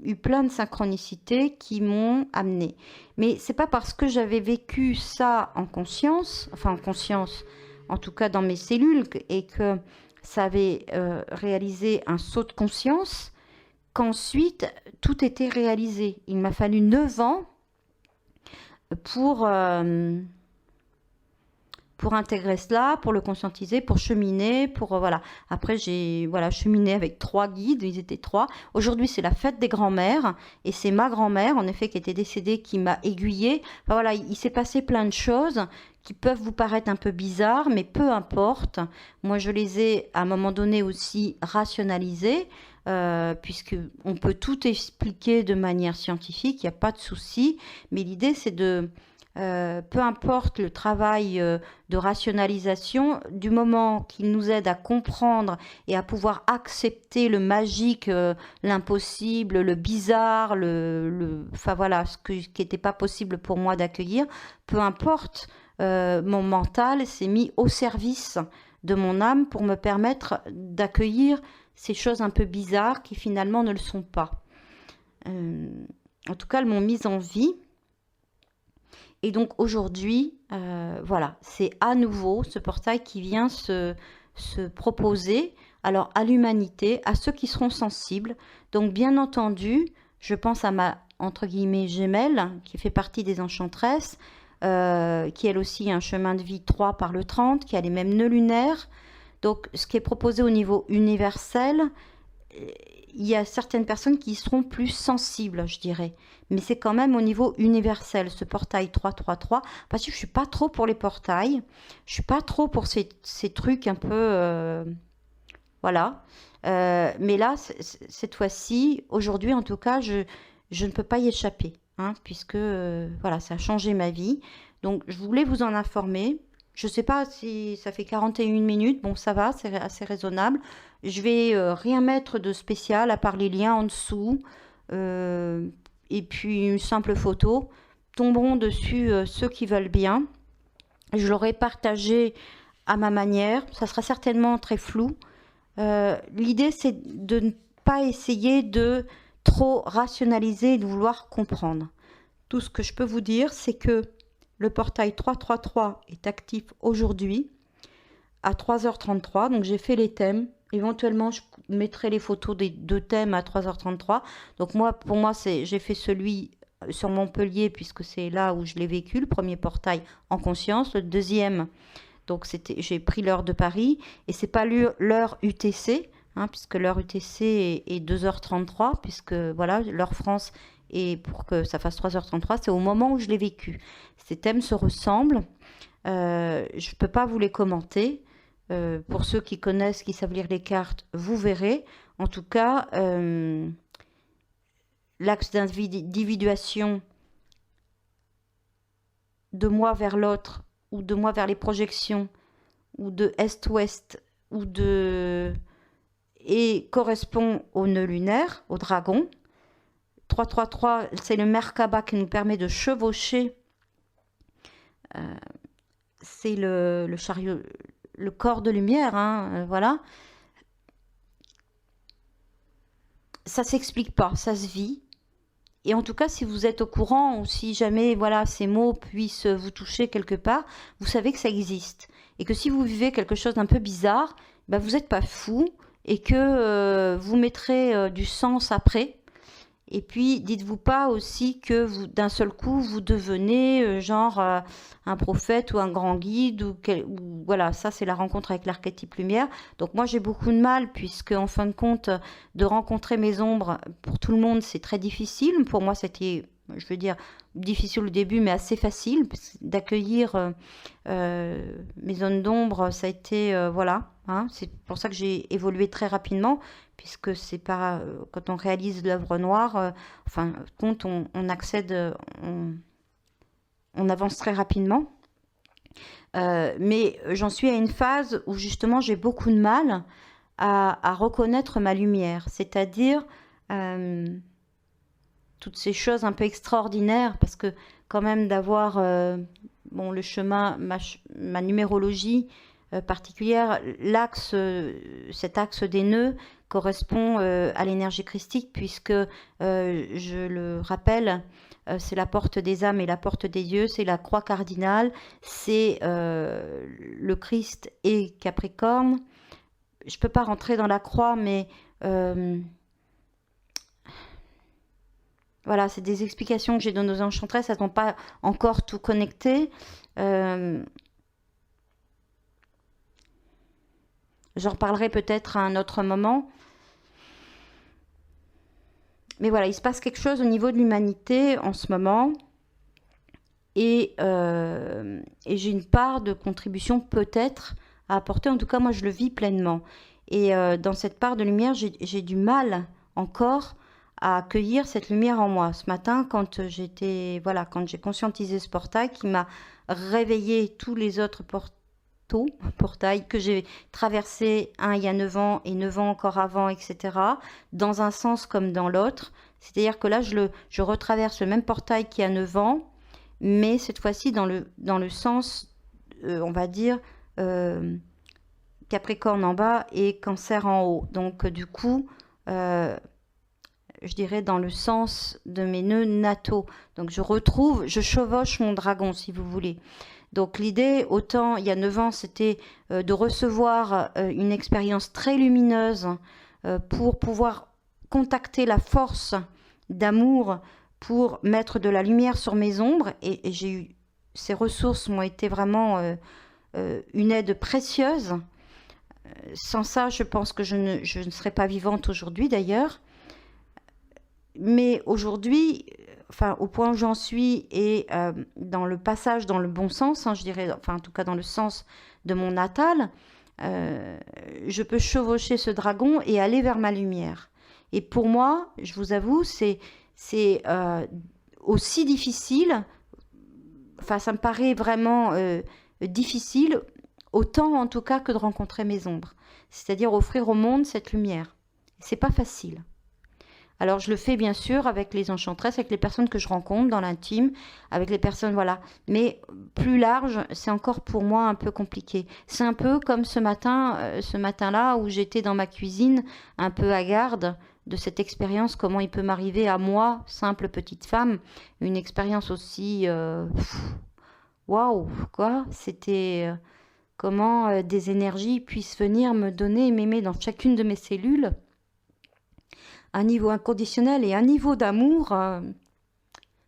eu plein de synchronicités qui m'ont amené. Mais c'est pas parce que j'avais vécu ça en conscience, en tout cas dans mes cellules, et que ça avait réalisé un saut de conscience, qu'ensuite tout était réalisé. Il m'a fallu 9 ans pour, pour intégrer cela, pour le conscientiser, pour cheminer, pour voilà. Après, j'ai voilà, cheminé avec 3 guides, ils étaient 3. Aujourd'hui, c'est la fête des grands-mères, et c'est ma grand-mère, en effet, qui était décédée, qui m'a aiguillée. Enfin, voilà, il s'est passé plein de choses qui peuvent vous paraître un peu bizarres, mais peu importe. Moi, je les ai, à un moment donné, aussi rationalisées, puisque on peut tout expliquer de manière scientifique, il n'y a pas de souci, mais l'idée, c'est de peu importe le travail de rationalisation, du moment qu'il nous aide à comprendre et à pouvoir accepter le magique, l'impossible, le bizarre, enfin voilà, qui n'était pas possible pour moi d'accueillir, peu importe, mon mental s'est mis au service de mon âme pour me permettre d'accueillir ces choses un peu bizarres qui finalement ne le sont pas. En tout cas, elles m'ont mise en vie. Et donc aujourd'hui, voilà, c'est à nouveau ce portail qui vient se proposer alors à l'humanité, à ceux qui seront sensibles. Donc bien entendu, je pense à ma, entre guillemets, gemelle, qui fait partie des enchantresses, qui elle aussi a un chemin de vie 3 par le 30, qui a les mêmes nœuds lunaires. Donc ce qui est proposé au niveau universel, il y a certaines personnes qui seront plus sensibles, je dirais. Mais c'est quand même au niveau universel, ce portail 333. Parce que je ne suis pas trop pour les portails. Je ne suis pas trop pour ces trucs un peu... voilà. Mais là, cette fois-ci, aujourd'hui en tout cas, je ne peux pas y échapper. Hein, puisque voilà, ça a changé ma vie. Donc, je voulais vous en informer. Je ne sais pas si ça fait 41 minutes. Bon, ça va, c'est assez raisonnable. Je vais rien mettre de spécial à part les liens en dessous. Et puis une simple photo. Tomberont dessus ceux qui veulent bien. Je l'aurai partagé à ma manière. Ça sera certainement très flou. L'idée, c'est de ne pas essayer de trop rationaliser et de vouloir comprendre. Tout ce que je peux vous dire, c'est que le portail 333 est actif aujourd'hui à 3h33. Donc j'ai fait les thèmes. Éventuellement, je mettrai les photos des 2 thèmes à 3h33. Donc moi, pour moi, j'ai fait celui sur Montpellier puisque c'est là où je l'ai vécu, le premier portail en conscience. Le deuxième, donc j'ai pris l'heure de Paris et c'est pas l'heure UTC, hein, puisque l'heure UTC est 2h33, puisque voilà, l'heure France, et pour que ça fasse 3h33, c'est au moment où je l'ai vécu. Ces thèmes se ressemblent. Je ne peux pas vous les commenter. Pour ceux qui connaissent, qui savent lire les cartes, vous verrez. En tout cas, l'axe d'individuation de moi vers l'autre, ou de moi vers les projections, ou de est-ouest, et correspond au nœud lunaire, au dragon. 333, c'est le Merkaba qui nous permet de chevaucher. C'est le chariot, le corps de lumière, hein, voilà. Ça s'explique pas, ça se vit. Et en tout cas, si vous êtes au courant ou si jamais voilà, ces mots puissent vous toucher quelque part, vous savez que ça existe. Et que si vous vivez quelque chose d'un peu bizarre, ben vous n'êtes pas fou et que vous mettrez du sens après. Et puis, dites-vous pas aussi que vous, d'un seul coup, vous devenez genre un prophète ou un grand guide. Ou voilà, ça, c'est la rencontre avec l'archétype lumière. Donc moi, j'ai beaucoup de mal puisque, en fin de compte, de rencontrer mes ombres, pour tout le monde, c'est très difficile. Pour moi, c'était, je veux dire, difficile au début, mais assez facile. D'accueillir mes zones d'ombre, ça a été, voilà. Hein, c'est pour ça que j'ai évolué très rapidement, puisque c'est pas quand on réalise l'œuvre noire, enfin, quand on accède, on avance très rapidement. Mais j'en suis à une phase où justement j'ai beaucoup de mal à reconnaître ma lumière, c'est-à-dire toutes ces choses un peu extraordinaires, parce que quand même d'avoir bon, le chemin, ma numérologie particulière, cet axe des nœuds correspond à l'énergie christique, puisque, je le rappelle, c'est la porte des âmes et la porte des dieux, c'est la croix cardinale, c'est le Christ et Capricorne. Je ne peux pas rentrer dans la croix, mais Voilà, c'est des explications que j'ai données aux enchantresses, elles n'ont pas encore tout connecté. J'en reparlerai peut-être à un autre moment. Mais voilà, il se passe quelque chose au niveau de l'humanité en ce moment. Et j'ai une part de contribution peut-être à apporter. En tout cas, moi, je le vis pleinement. Et dans cette part de lumière, j'ai du mal encore à accueillir cette lumière en moi. Ce matin, quand quand j'ai conscientisé ce portail qui m'a réveillé tous les autres portails que j'ai traversés, un il y a 9 ans et 9 ans encore avant, etc., dans un sens comme dans l'autre. C'est-à-dire que là, je retraverse le même portail qui a 9 ans, mais cette fois-ci dans le sens, on va dire, Capricorne en bas et Cancer en haut. Donc du coup, je dirais dans le sens de mes nœuds nataux. Donc je chevauche mon dragon, si vous voulez. Donc l'idée, autant il y a 9 ans, c'était de recevoir une expérience très lumineuse pour pouvoir contacter la force d'amour pour mettre de la lumière sur mes ombres. Et j'ai eu, ces ressources m'ont été vraiment une aide précieuse. Sans ça, je pense que je ne serais pas vivante aujourd'hui d'ailleurs. Mais aujourd'hui, enfin, au point où j'en suis et dans le passage dans le bon sens, hein, je dirais, enfin en tout cas dans le sens de mon natal, je peux chevaucher ce dragon et aller vers ma lumière. Et pour moi, je vous avoue, c'est aussi difficile, enfin ça me paraît vraiment difficile, autant en tout cas que de rencontrer mes ombres. C'est-à-dire offrir au monde cette lumière. C'est pas facile. Alors je le fais bien sûr avec les enchantresses, avec les personnes que je rencontre dans l'intime, avec les personnes, voilà. Mais plus large, c'est encore pour moi un peu compliqué. C'est un peu comme ce matin-là où j'étais dans ma cuisine, un peu hagarde de cette expérience, comment il peut m'arriver à moi, simple petite femme, une expérience aussi... Waouh, quoi. C'était comment des énergies puissent venir me donner et m'aimer dans chacune de mes cellules. Un niveau inconditionnel et un niveau d'amour. Je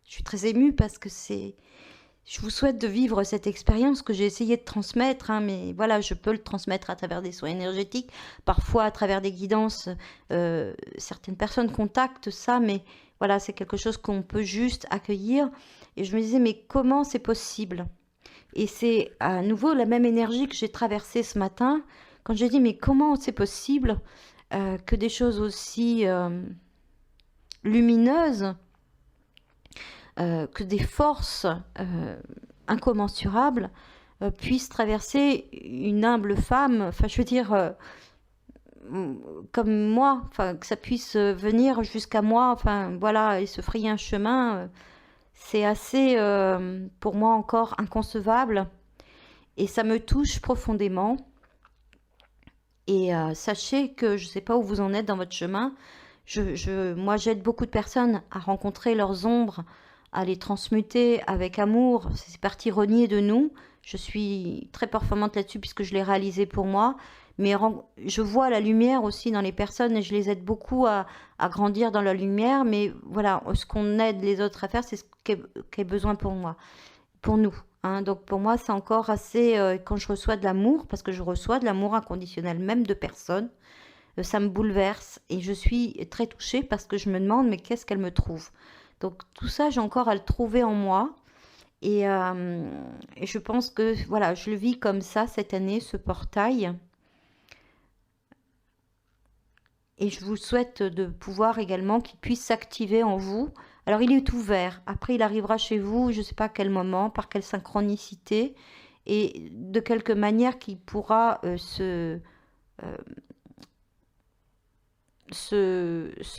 suis très émue parce que je vous souhaite de vivre cette expérience que j'ai essayé de transmettre, hein, mais voilà, je peux le transmettre à travers des soins énergétiques, parfois à travers des guidances. Certaines personnes contactent ça, mais voilà, c'est quelque chose qu'on peut juste accueillir. Et je me disais, mais comment c'est possible? Et c'est à nouveau la même énergie que j'ai traversée ce matin, quand j'ai dit, mais comment c'est possible que des choses aussi lumineuses, que des forces incommensurables puissent traverser une humble femme, enfin je veux dire comme moi, enfin que ça puisse venir jusqu'à moi, enfin voilà, et se frayer un chemin, c'est assez pour moi encore inconcevable et ça me touche profondément. Et sachez que je ne sais pas où vous en êtes dans votre chemin. Moi, j'aide beaucoup de personnes à rencontrer leurs ombres, à les transmuter avec amour. C'est parti renier de nous. Je suis très performante là-dessus puisque je l'ai réalisé pour moi. Mais je vois la lumière aussi dans les personnes et je les aide beaucoup à grandir dans la lumière. Mais voilà, ce qu'on aide les autres à faire, c'est ce qui est besoin pour moi, pour nous. Hein. Donc pour moi, c'est encore assez, quand je reçois de l'amour, parce que je reçois de l'amour inconditionnel, même de personnes, ça me bouleverse et je suis très touchée parce que je me demande, mais qu'est-ce qu'elle me trouve? Donc tout ça, j'ai encore à le trouver en moi et je pense que voilà, je le vis comme ça cette année, ce portail. Et je vous souhaite de pouvoir également qu'il puisse s'activer en vous. Alors il est ouvert, après il arrivera chez vous, je ne sais pas à quel moment, par quelle synchronicité, et de quelque manière qu'il pourra se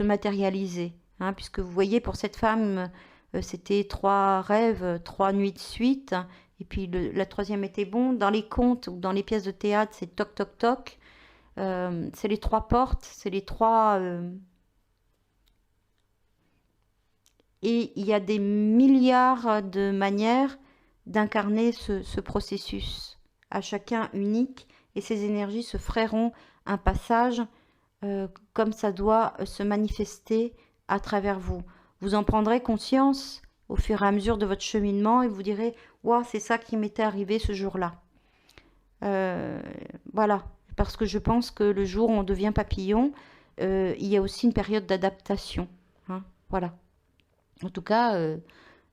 matérialiser. Hein, puisque vous voyez, pour cette femme, c'était 3 rêves, 3 nuits de suite, et puis la troisième était bon. Dans les contes ou dans les pièces de théâtre, c'est toc toc toc. C'est les 3 portes, c'est les 3... et il y a des milliards de manières d'incarner ce processus, à chacun unique, et ces énergies se feront un passage comme ça doit se manifester à travers vous. vous en prendrez conscience au fur et à mesure de votre cheminement et vous direz, waouh, c'est ça qui m'était arrivé ce jour-là. Voilà, parce que je pense que le jour où on devient papillon, il y a aussi une période d'adaptation. Hein, voilà. En tout cas,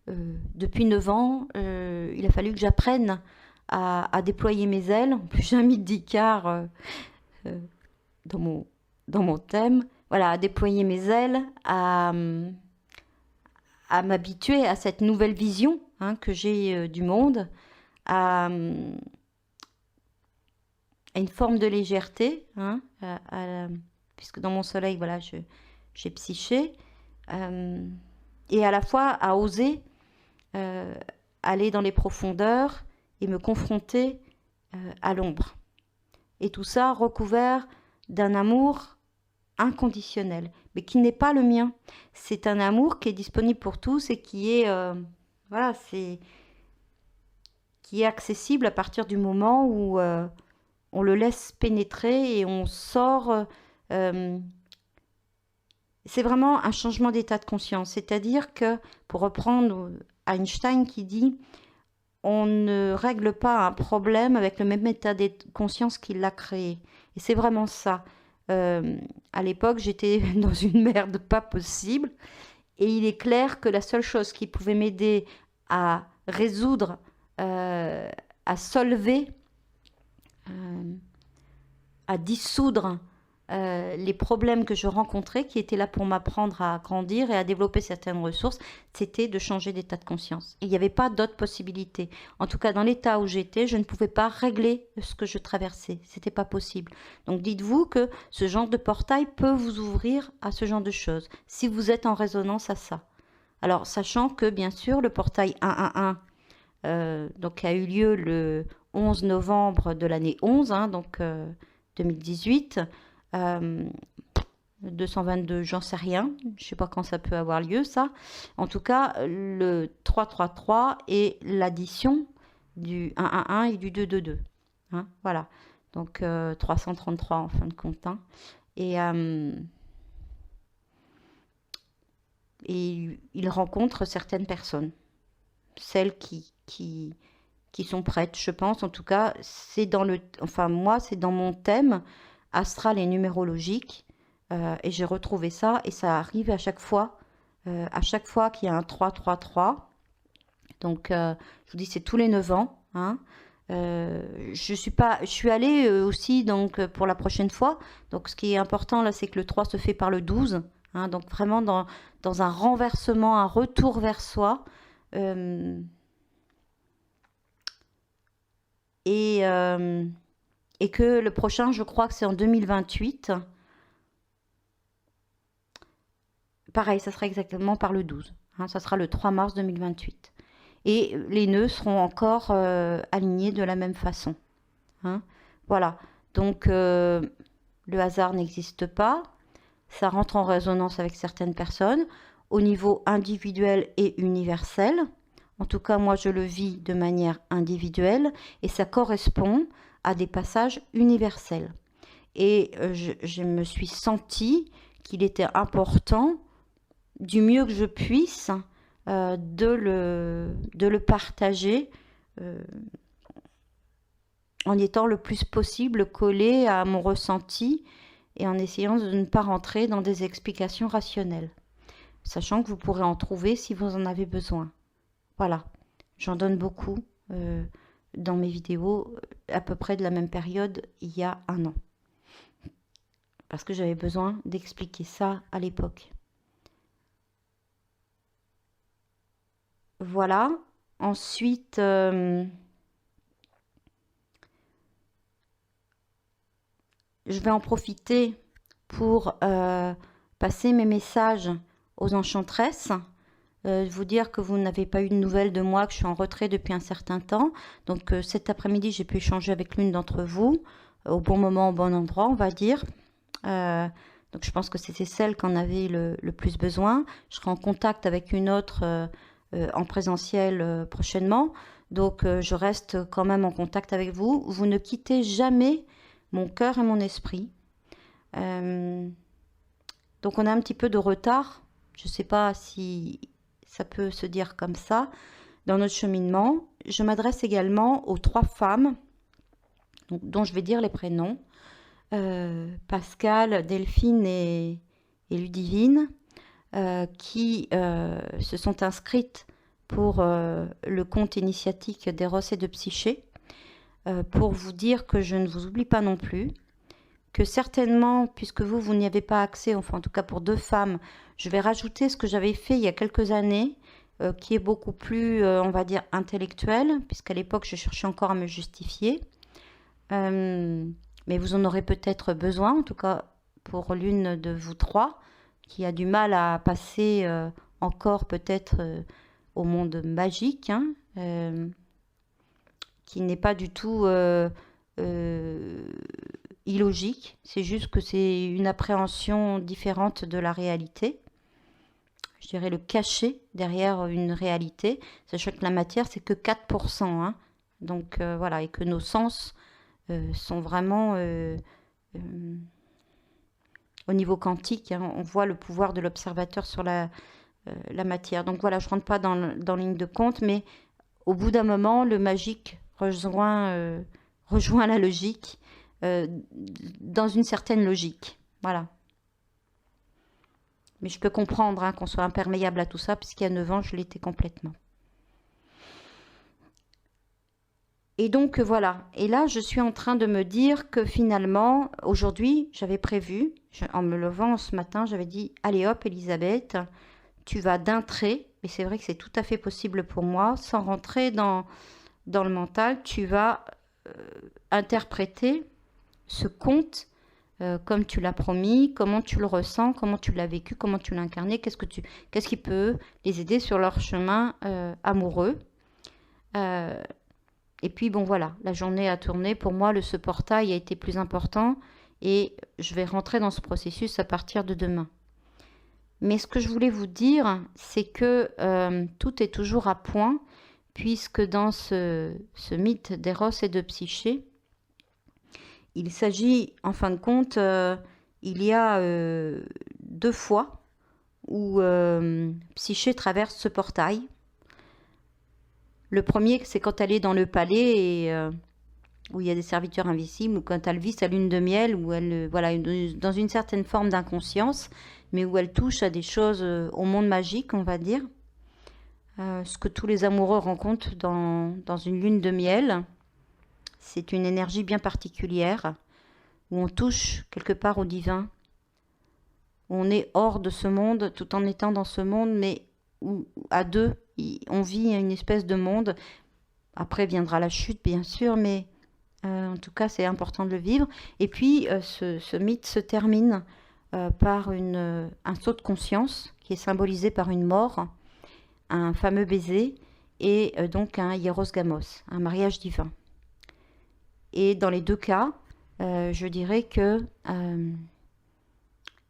depuis 9 ans, il a fallu que j'apprenne à déployer mes ailes. En plus, j'ai mis d'Icare dans mon thème. Voilà, à déployer mes ailes, à m'habituer à cette nouvelle vision que j'ai du monde, à une forme de légèreté, puisque dans mon soleil, voilà, j'ai psyché, et à la fois à oser aller dans les profondeurs et me confronter à l'ombre. Et tout ça recouvert d'un amour inconditionnel, mais qui n'est pas le mien. C'est un amour qui est disponible pour tous et qui est, voilà, qui est accessible à partir du moment où on le laisse pénétrer et on sort. C'est vraiment un changement d'état de conscience. C'est-à-dire que, pour reprendre Einstein qui dit, on ne règle pas un problème avec le même état de conscience qui l'a créé. Et c'est vraiment ça. À l'époque, j'étais dans une merde pas possible. Et il est clair que la seule chose qui pouvait m'aider à résoudre, à solver, à dissoudre les problèmes que je rencontrais, qui étaient là pour m'apprendre à grandir et à développer certaines ressources, c'était de changer d'état de conscience. Et il n'y avait pas d'autre possibilité. En tout cas, dans l'état où j'étais, je ne pouvais pas régler ce que je traversais. C'était pas possible. Donc dites-vous que ce genre de portail peut vous ouvrir à ce genre de choses, si vous êtes en résonance à ça. Alors, sachant que, bien sûr, le portail 111, donc, a eu lieu le 11 novembre de l'année 11, donc 2018, 222, j'en sais rien, je sais pas quand ça peut avoir lieu ça. En tout cas, le 333 est l'addition du 111 et du 222. Voilà, donc 333 en fin de compte. Et il rencontre certaines personnes, celles qui sont prêtes, je pense. En tout cas, c'est moi, c'est dans mon thème astral et numérologique, et j'ai retrouvé ça, et ça arrive à chaque fois qu'il y a un 333. Donc, je vous dis, c'est tous les 9 ans. Je suis allée aussi donc pour la prochaine fois. Donc, ce qui est important là, c'est que le 3 se fait par le 12. Donc, vraiment dans un renversement, un retour vers soi. Et que le prochain, je crois que c'est en 2028. Pareil, ça sera exactement par le 12. Ça sera le 3 mars 2028. Et les nœuds seront encore alignés de la même façon. Voilà. Donc, le hasard n'existe pas. Ça rentre en résonance avec certaines personnes au niveau individuel et universel. En tout cas, moi, je le vis de manière individuelle et ça correspond à des passages universels. Et je me suis sentie qu'il était important, du mieux que je puisse, de le partager en étant le plus possible collé à mon ressenti et en essayant de ne pas rentrer dans des explications rationnelles, sachant que vous pourrez en trouver si vous en avez besoin. Voilà, j'en donne beaucoup dans mes vidéos, à peu près de la même période, il y a 1 an. Parce que j'avais besoin d'expliquer ça à l'époque. Voilà, ensuite, je vais en profiter pour passer mes messages aux enchantresses. Vous dire que vous n'avez pas eu de nouvelles de moi, que je suis en retrait depuis un certain temps. Donc cet après-midi, j'ai pu échanger avec l'une d'entre vous, au bon moment, au bon endroit, on va dire. Donc je pense que c'était celle qu'en avait le plus besoin. Je serai en contact avec une autre en présentiel prochainement. Donc je reste quand même en contact avec vous. Vous ne quittez jamais mon cœur et mon esprit. Donc on a un petit peu de retard Je ne sais pas si ça peut se dire comme ça dans notre cheminement. Je m'adresse également aux 3 femmes dont je vais dire les prénoms. Pascal, Delphine et Ludivine, qui se sont inscrites pour le compte initiatique d'Eros et de Psyché, pour vous dire que je ne vous oublie pas non plus, que certainement, puisque vous n'y avez pas accès, enfin en tout cas pour 2 femmes, je vais rajouter ce que j'avais fait il y a quelques années, qui est beaucoup plus, on va dire, intellectuel, puisqu'à l'époque, je cherchais encore à me justifier. Mais vous en aurez peut-être besoin, en tout cas pour l'une de vous 3, qui a du mal à passer encore peut-être au monde magique, hein, qui n'est pas du tout illogique, c'est juste que c'est une appréhension différente de la réalité. Je dirais le cachet derrière une réalité, sachant que la matière c'est que 4%, hein, donc voilà, et que nos sens sont vraiment au niveau quantique, hein, on voit le pouvoir de l'observateur sur la matière. Donc voilà, je ne rentre pas dans ligne de compte, mais au bout d'un moment, le magique rejoint la logique, dans une certaine logique. Voilà. Mais je peux comprendre, hein, qu'on soit imperméable à tout ça, puisqu'il y a 9 ans, je l'étais complètement. Et donc voilà, et là je suis en train de me dire que finalement, aujourd'hui, j'avais prévu, en me levant ce matin, j'avais dit, allez hop Elisabeth, tu vas d'un trait, et c'est vrai que c'est tout à fait possible pour moi, sans rentrer dans le mental, tu vas interpréter ce conte comme tu l'as promis, comment tu le ressens, comment tu l'as vécu, comment tu l'as incarné, qu'est-ce qui peut les aider sur leur chemin amoureux. Et puis bon voilà, la journée a tourné. Pour moi, ce portail a été plus important et je vais rentrer dans ce processus à partir de demain. Mais ce que je voulais vous dire, c'est que tout est toujours à point, puisque dans ce mythe d'Eros et de Psyché, il s'agit, en fin de compte, il y a 2 fois où Psyché traverse ce portail. Le premier, c'est quand elle est dans le palais et où il y a des serviteurs invisibles, ou quand elle vit sa lune de miel, où elle, voilà, dans une certaine forme d'inconscience, mais où elle touche à des choses au monde magique, on va dire. Ce que tous les amoureux rencontrent dans une lune de miel, c'est une énergie bien particulière, où on touche quelque part au divin, où on est hors de ce monde, tout en étant dans ce monde, mais où à 2, on vit une espèce de monde. Après viendra la chute, bien sûr, mais en tout cas, c'est important de le vivre. Et puis, ce mythe se termine par un saut de conscience qui est symbolisé par une mort, un fameux baiser et donc un hieros gamos, un mariage divin. Et dans les 2 cas, je dirais que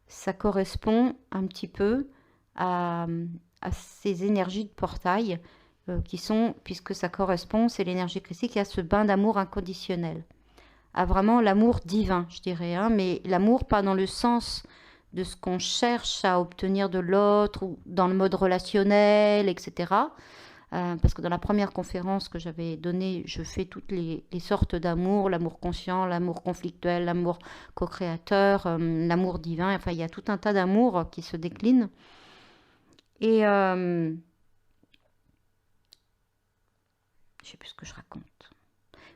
ça correspond un petit peu à ces énergies de portail qui sont, puisque ça correspond, c'est l'énergie christique, à ce bain d'amour inconditionnel, à vraiment l'amour divin, je dirais, hein, mais l'amour pas dans le sens de ce qu'on cherche à obtenir de l'autre ou dans le mode relationnel, etc. Parce que dans la première conférence que j'avais donnée, je fais toutes les sortes d'amour, l'amour conscient, l'amour conflictuel, l'amour co-créateur, l'amour divin, enfin il y a tout un tas d'amour qui se déclinent. Et je sais plus ce que je raconte.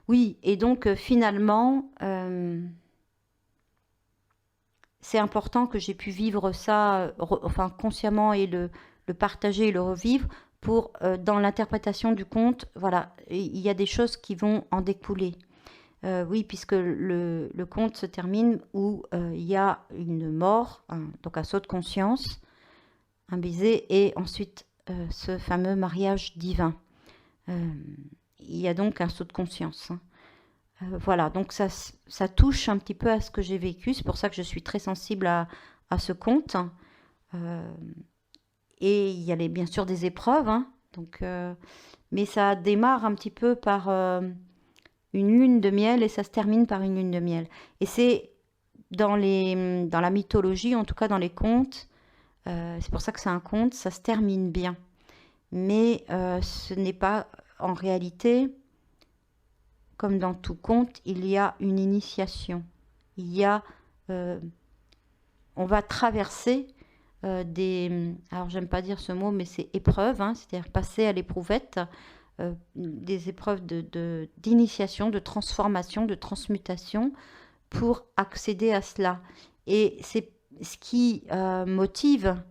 Oui, et donc finalement, c'est important que j'ai pu vivre ça, enfin consciemment, et le partager et le revivre pour, dans l'interprétation du conte, voilà, il y a des choses qui vont en découler. Oui, puisque le conte se termine où il y a une mort, donc un saut de conscience, un baiser et ensuite ce fameux mariage divin. Il y a donc un saut de conscience. Hein. Voilà, donc ça touche un petit peu à ce que j'ai vécu. C'est pour ça que je suis très sensible à ce conte. Et il y a bien sûr des épreuves. Hein, donc, mais ça démarre un petit peu par une lune de miel et ça se termine par une lune de miel. Et c'est dans la mythologie, en tout cas dans les contes, C'est pour ça que c'est un conte, ça se termine bien. Mais ce n'est pas en réalité, comme dans tout conte, il y a une initiation. Il y a, on va traverser alors j'aime pas dire ce mot, mais c'est épreuve, hein, c'est-à-dire passer à l'éprouvette, des épreuves d'initiation, de transformation, de transmutation pour accéder à cela. Et c'est ce qui motive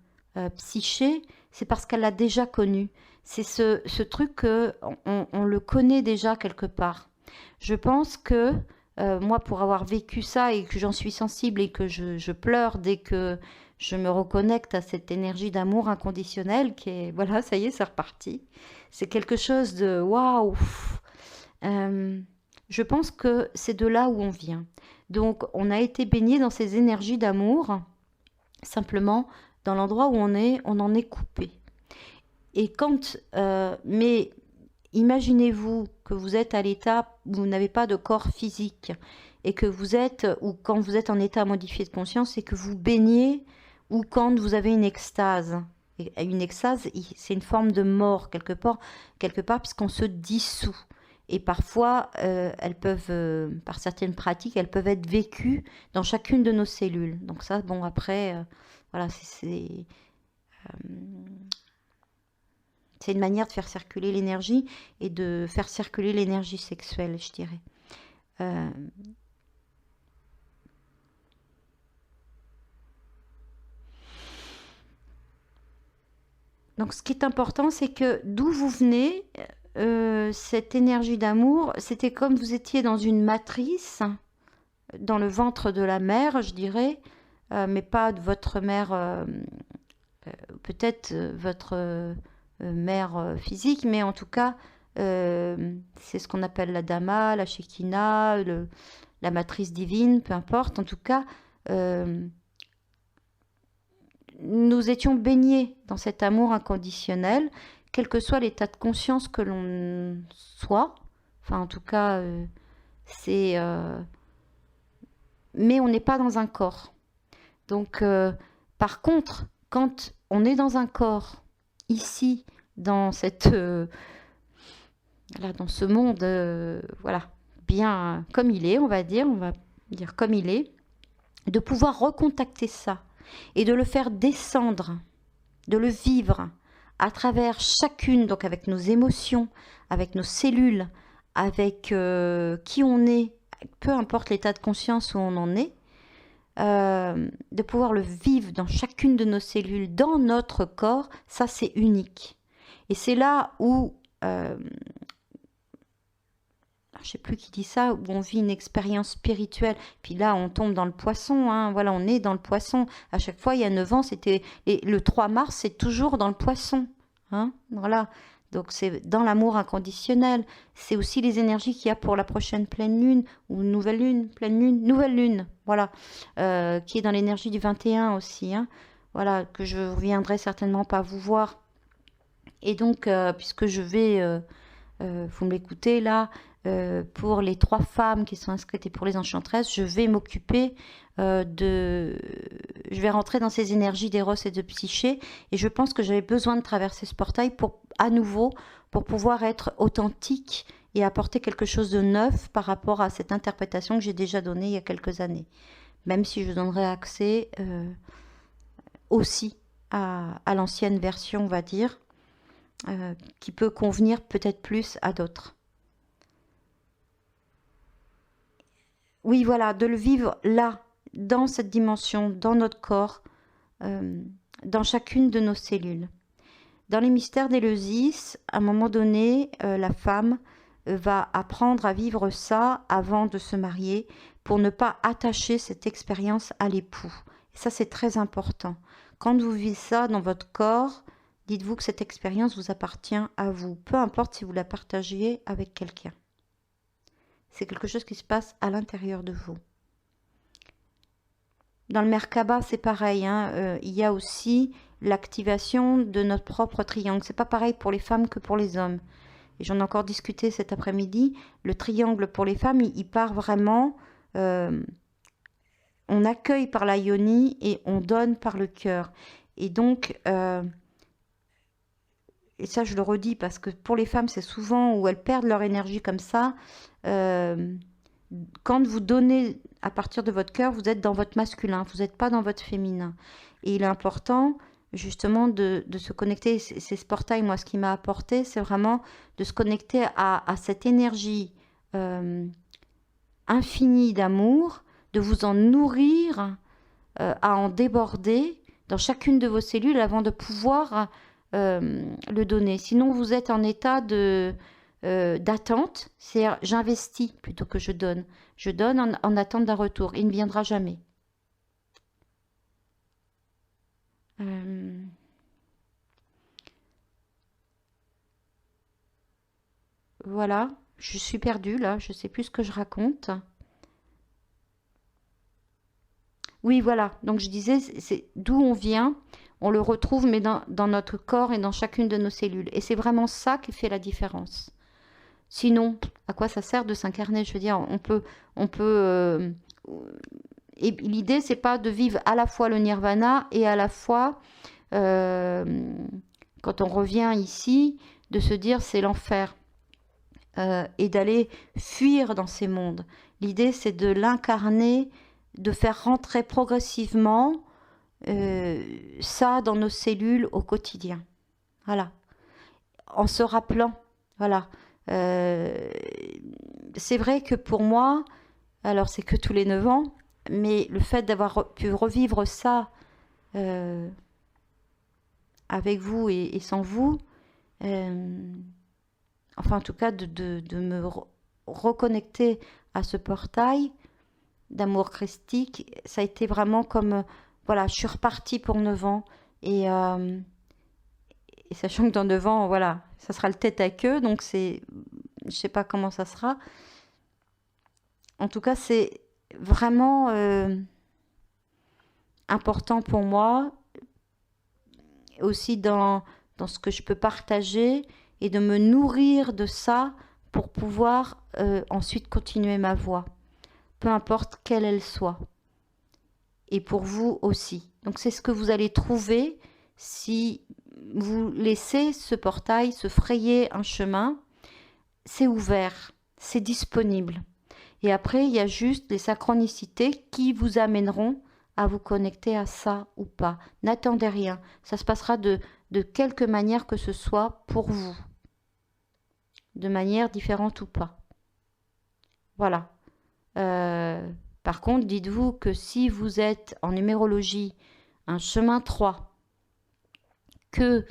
Psyché, c'est parce qu'elle l'a déjà connu. C'est ce truc que on le connaît déjà quelque part. Je pense que moi, pour avoir vécu ça et que j'en suis sensible et que je pleure dès que je me reconnecte à cette énergie d'amour inconditionnel qui est, voilà, ça y est, c'est reparti. C'est quelque chose de waouh. Je pense que c'est de là où on vient. Donc, on a été baigné dans ces énergies d'amour. Simplement, dans l'endroit où on en est coupé. Et mais imaginez-vous que vous êtes à l'état où vous n'avez pas de corps physique et que vous êtes, ou quand vous êtes en état modifié de conscience et que vous baignez, ou quand vous avez une extase. Et une extase, c'est une forme de mort quelque part puisqu'on se dissout. Et parfois, elles peuvent, par certaines pratiques, elles peuvent être vécues dans chacune de nos cellules. Donc ça, bon, après, voilà, c'est une manière de faire circuler l'énergie et de faire circuler l'énergie sexuelle, je dirais. Donc ce qui est important, c'est que d'où vous venez, cette énergie d'amour, c'était comme vous étiez dans une matrice, dans le ventre de la mère, je dirais, mais pas de votre mère, peut-être votre mère physique, mais en tout cas, c'est ce qu'on appelle la Dhamma, la Shekinah, la matrice divine, peu importe. En tout cas, nous étions baignés dans cet amour inconditionnel, quel que soit l'état de conscience que l'on soit. Enfin, en tout cas, mais on n'est pas dans un corps. Donc, par contre, quand on est dans un corps, ici, dans dans ce monde, voilà, bien comme il est, on va dire comme il est, de pouvoir recontacter ça et de le faire descendre, de le vivre à travers chacune, donc avec nos émotions, avec nos cellules, avec qui on est, peu importe l'état de conscience où on en est, de pouvoir le vivre dans chacune de nos cellules, dans notre corps, ça c'est unique. Et c'est là où, je ne sais plus qui dit ça, où on vit une expérience spirituelle. Puis là, on tombe dans le poisson, hein, voilà, on est dans le poisson. À chaque fois, il y a 9 ans, le 3 mars, c'est toujours dans le poisson. Hein, voilà. Donc c'est dans l'amour inconditionnel. C'est aussi les énergies qu'il y a pour la prochaine pleine lune, ou nouvelle lune, pleine lune, nouvelle lune, voilà, qui est dans l'énergie du 21 aussi, hein, voilà, que je ne reviendrai certainement pas vous voir. Et donc, puisque je vais, vous m'écoutez là, pour les 3 femmes qui sont inscrites et pour les enchantresses, je vais m'occuper je vais rentrer dans ces énergies d'Eros et de Psyché, et je pense que j'avais besoin de traverser ce portail à nouveau pour pouvoir être authentique et apporter quelque chose de neuf par rapport à cette interprétation que j'ai déjà donnée il y a quelques années, même si je donnerai accès aussi à l'ancienne version, on va dire, qui peut convenir peut-être plus à d'autres. Oui, voilà, de le vivre là, dans cette dimension, dans notre corps, dans chacune de nos cellules. Dans les mystères d'Éleusis, à un moment donné, la femme va apprendre à vivre ça avant de se marier pour ne pas attacher cette expérience à l'époux. Et ça, c'est très important. Quand vous vivez ça dans votre corps, dites-vous que cette expérience vous appartient à vous, peu importe si vous la partagez avec quelqu'un. C'est quelque chose qui se passe à l'intérieur de vous. Dans le Merkaba, c'est pareil, hein, il y a aussi l'activation de notre propre triangle. C'est pas pareil pour les femmes que pour les hommes. Et j'en ai encore discuté cet après-midi. Le triangle pour les femmes, il part vraiment... on accueille par la yoni et on donne par le cœur. Et donc, et ça je le redis parce que pour les femmes, c'est souvent où elles perdent leur énergie comme ça. euh, Quand vous donnez à partir de votre cœur, vous êtes dans votre masculin, vous n'êtes pas dans votre féminin. Et il est important justement de se connecter. C'est ce portail, moi, ce qui m'a apporté, c'est vraiment de se connecter à cette énergie infinie d'amour, de vous en nourrir, à en déborder dans chacune de vos cellules avant de pouvoir le donner. Sinon, vous êtes en état d'attente, c'est-à-dire j'investis plutôt que je donne. Je donne en attente d'un retour. Il ne viendra jamais. Voilà, je suis perdue là, je ne sais plus ce que je raconte. Oui, voilà, donc je disais, c'est d'où on vient, on le retrouve, mais dans notre corps et dans chacune de nos cellules. Et c'est vraiment ça qui fait la différence. Sinon, à quoi ça sert de s'incarner? Je veux dire, et l'idée, c'est pas de vivre à la fois le nirvana et à la fois, euh, quand on revient ici, de se dire c'est l'enfer et d'aller fuir dans ces mondes. L'idée, c'est de l'incarner, de faire rentrer progressivement ça dans nos cellules au quotidien. Voilà. En se rappelant, voilà. Euh, c'est vrai que pour moi, alors c'est que tous les 9 ans, mais le fait d'avoir pu revivre ça euh, avec vous et sans vous, euh, enfin en tout cas de me reconnecter à ce portail d'amour christique, ça a été vraiment comme, voilà, je suis repartie pour 9 ans et sachant que dans 9 ans, voilà, ça sera le tête à queue, donc je sais pas comment ça sera. En tout cas, c'est vraiment important pour moi, aussi dans ce que je peux partager et de me nourrir de ça pour pouvoir ensuite continuer ma voie, peu importe quelle elle soit. Et pour vous aussi. Donc c'est ce que vous allez trouver si vous laissez ce portail se frayer un chemin. C'est ouvert, c'est disponible. Et après, il y a juste les synchronicités qui vous amèneront à vous connecter à ça ou pas. N'attendez rien. Ça se passera de quelque manière que ce soit pour vous. De manière différente ou pas. Voilà. Par contre, dites-vous que si vous êtes en numérologie un chemin 3, que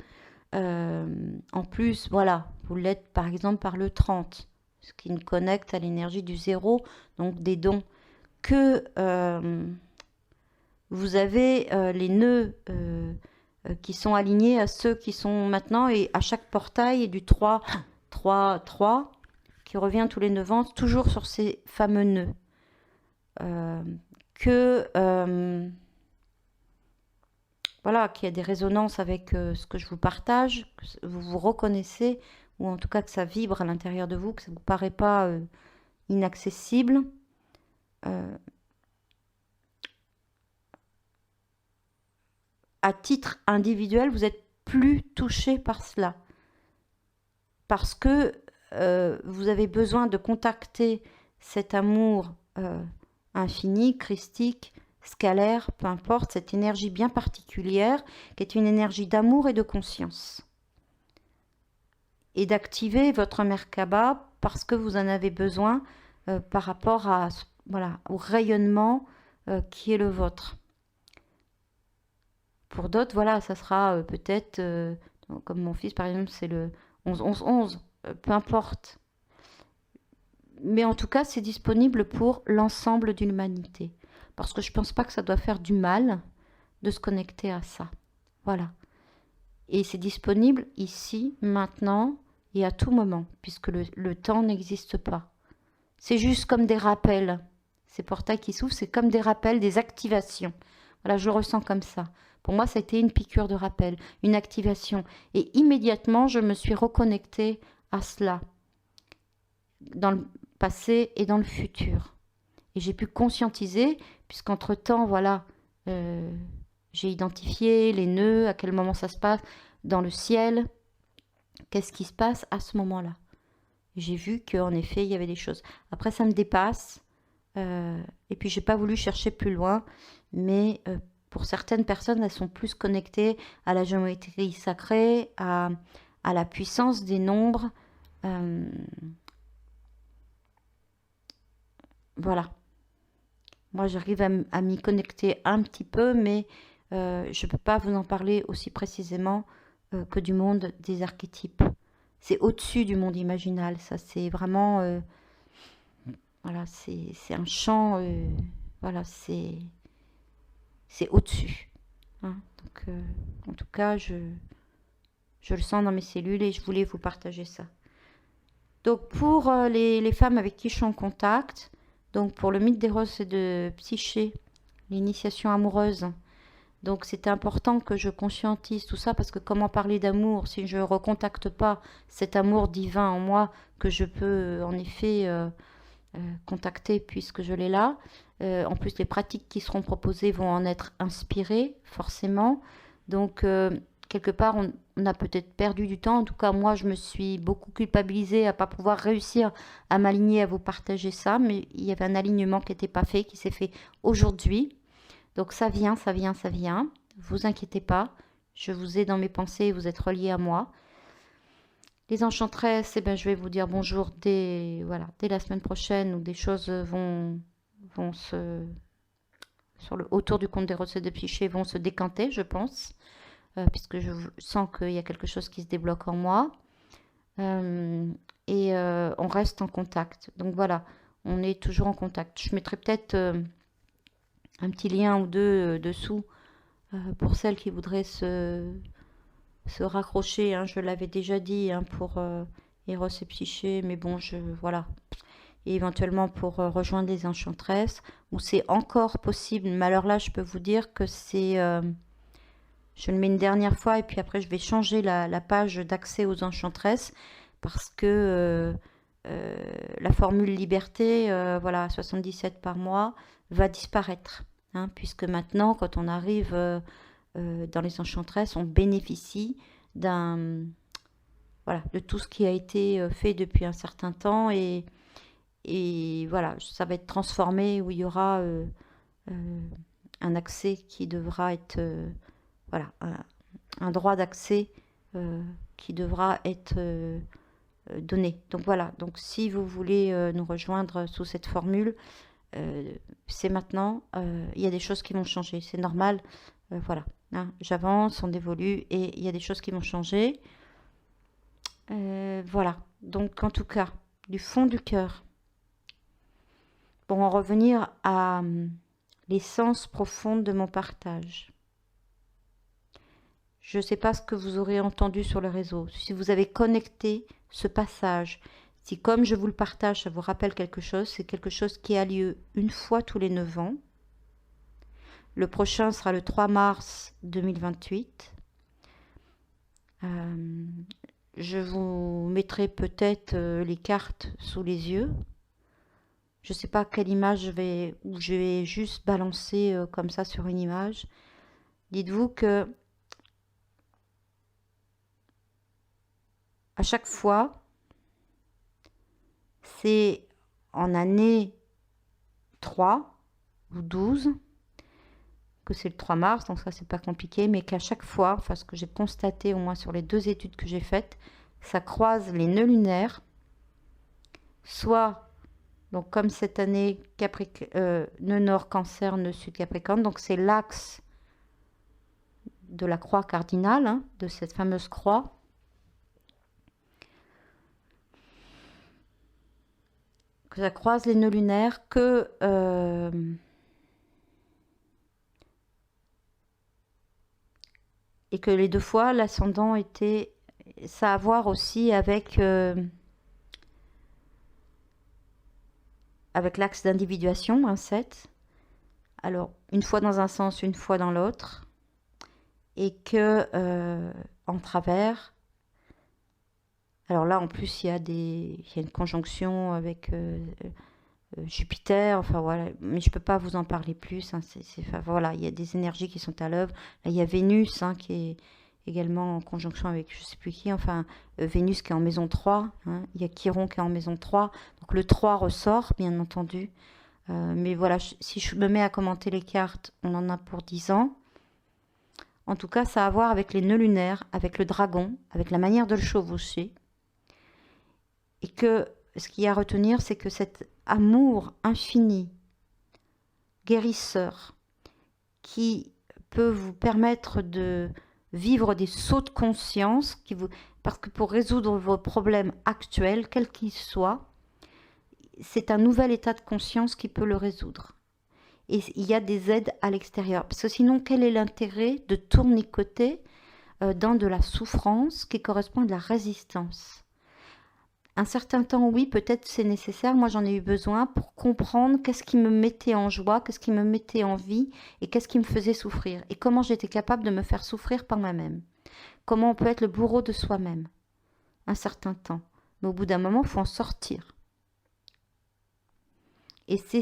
en plus, voilà, vous l'êtes par exemple par le 30, ce qui nous connecte à l'énergie du 0, donc des dons, que vous avez les nœuds qui sont alignés à ceux qui sont maintenant, et à chaque portail, et du 3, 3, 3, qui revient tous les 9 ans, toujours sur ces fameux nœuds. Voilà, qu'il y a des résonances avec ce que je vous partage, que vous vous reconnaissez, ou en tout cas que ça vibre à l'intérieur de vous, que ça ne vous paraît pas inaccessible. À titre individuel, vous êtes plus touché par cela, parce que vous avez besoin de contacter cet amour infini, christique, scalaire, peu importe, cette énergie bien particulière qui est une énergie d'amour et de conscience. Et d'activer votre Merkaba parce que vous en avez besoin par rapport à, voilà, au rayonnement qui est le vôtre. Pour d'autres, voilà, ça sera peut-être, comme mon fils par exemple, c'est le 11-11-11, peu importe. Mais en tout cas, c'est disponible pour l'ensemble de l'humanité. Parce que je ne pense pas que ça doit faire du mal de se connecter à ça. Voilà. Et c'est disponible ici, maintenant et à tout moment, puisque le temps n'existe pas. C'est juste comme des rappels. Ces portails qui s'ouvrent, c'est comme des rappels, des activations. Voilà, je le ressens comme ça. Pour moi, ça a été une piqûre de rappel, une activation. Et immédiatement, je me suis reconnectée à cela, dans le passé et dans le futur. Et j'ai pu conscientiser, puisqu'entre-temps, voilà, J'ai identifié les nœuds, à quel moment ça se passe dans le ciel, qu'est-ce qui se passe à ce moment-là. J'ai vu qu'en effet, il y avait des choses. Après, ça me dépasse. Et puis, j'ai pas voulu chercher plus loin. Mais pour certaines personnes, elles sont plus connectées à la géométrie sacrée, à la puissance des nombres. Voilà. Moi, j'arrive à m'y connecter un petit peu, mais je ne peux pas vous en parler aussi précisément que du monde des archétypes. C'est au-dessus du monde imaginal, ça. C'est vraiment... voilà, c'est un champ... voilà, c'est au-dessus. Hein. Donc, en tout cas, je le sens dans mes cellules et je voulais vous partager ça. Donc, pour les femmes avec qui je suis en contact, donc pour le mythe d'Eros et de Psyché, l'initiation amoureuse, donc c'était important que je conscientise tout ça parce que comment parler d'amour si je ne recontacte pas cet amour divin en moi que je peux en effet contacter puisque je l'ai là. En plus, les pratiques qui seront proposées vont en être inspirées forcément. Donc, quelque part, on a peut-être perdu du temps. En tout cas, moi, je me suis beaucoup culpabilisée à ne pas pouvoir réussir à m'aligner, à vous partager ça. Mais il y avait un alignement qui n'était pas fait, qui s'est fait aujourd'hui. Donc ça vient, ça vient, ça vient. Vous inquiétez pas, je vous ai dans mes pensées, vous êtes reliés à moi. Les enchantresses, eh ben, je vais vous dire bonjour dès la semaine prochaine où des choses vont autour du conte des recettes de Psyché vont se décanter, je pense, puisque je sens qu'il y a quelque chose qui se débloque en moi. Et on reste en contact. Donc voilà, on est toujours en contact. Je mettrai peut-être un petit lien ou deux dessous pour celles qui voudraient se raccrocher. Hein, je l'avais déjà dit hein, pour Eros et Psyché, mais bon, voilà. Et éventuellement pour rejoindre les enchantresses, où c'est encore possible. Mais alors là, je peux vous dire que c'est... je le mets une dernière fois et puis après, je vais changer la page d'accès aux enchantresses parce que la formule liberté, voilà, 77 par mois, va disparaître. Hein, puisque maintenant, quand on arrive dans les enchantresses, on bénéficie de tout ce qui a été fait depuis un certain temps et voilà, ça va être transformé où il y aura un accès qui devra être un droit d'accès qui devra être donné. Donc voilà, donc si vous voulez nous rejoindre sous cette formule, c'est maintenant, il y a des choses qui vont changer, c'est normal, voilà, hein, j'avance, on évolue et il y a des choses qui vont changer. Voilà, donc en tout cas, du fond du cœur, pour en revenir à l'essence profonde de mon partage. Je ne sais pas ce que vous aurez entendu sur le réseau, si vous avez connecté ce passage, si comme je vous le partage, ça vous rappelle quelque chose, c'est quelque chose qui a lieu une fois tous les 9 ans. Le prochain sera le 3 mars 2028. Je vous mettrai peut-être les cartes sous les yeux. Je ne sais pas quelle image je vais juste balancer comme ça sur une image. Dites-vous que à chaque fois, c'est en année 3 ou 12, que c'est le 3 mars, donc ça c'est pas compliqué, mais qu'à chaque fois, enfin ce que j'ai constaté au moins sur les 2 études que j'ai faites, ça croise les nœuds lunaires, soit, donc comme cette année, nœud nord cancer, nœud sud capricorne, donc c'est l'axe de la croix cardinale, hein, de cette fameuse croix. Que ça croise les nœuds lunaires, et que les 2 fois, l'ascendant était... Ça a à voir aussi avec l'axe d'individuation, un 7. Alors, une fois dans un sens, une fois dans l'autre. Et que, en travers... Alors là, en plus, il y a une conjonction avec Jupiter, enfin voilà, mais je peux pas vous en parler plus, hein, enfin, voilà, il y a des énergies qui sont à l'œuvre. Là, il y a Vénus, hein, qui est également en conjonction avec je sais plus qui, enfin Vénus qui est en maison 3, hein, il y a Chiron qui est en maison 3, donc le 3 ressort, bien entendu. Mais voilà, si je me mets à commenter les cartes, on en a pour 10 ans. En tout cas, ça a à voir avec les nœuds lunaires, avec le dragon, avec la manière de le chevaucher. Et que ce qu'il y a à retenir, c'est que cet amour infini, guérisseur, qui peut vous permettre de vivre des sauts de conscience, parce que pour résoudre vos problèmes actuels, quels qu'ils soient, c'est un nouvel état de conscience qui peut le résoudre. Et il y a des aides à l'extérieur. Parce que sinon, quel est l'intérêt de tournicoter dans de la souffrance qui correspond à de la résistance? Un certain temps, oui, peut-être c'est nécessaire. Moi, j'en ai eu besoin pour comprendre qu'est-ce qui me mettait en joie, qu'est-ce qui me mettait en vie et qu'est-ce qui me faisait souffrir. Et comment j'étais capable de me faire souffrir par moi-même. Comment on peut être le bourreau de soi-même. Un certain temps. Mais au bout d'un moment, il faut en sortir. Et c'est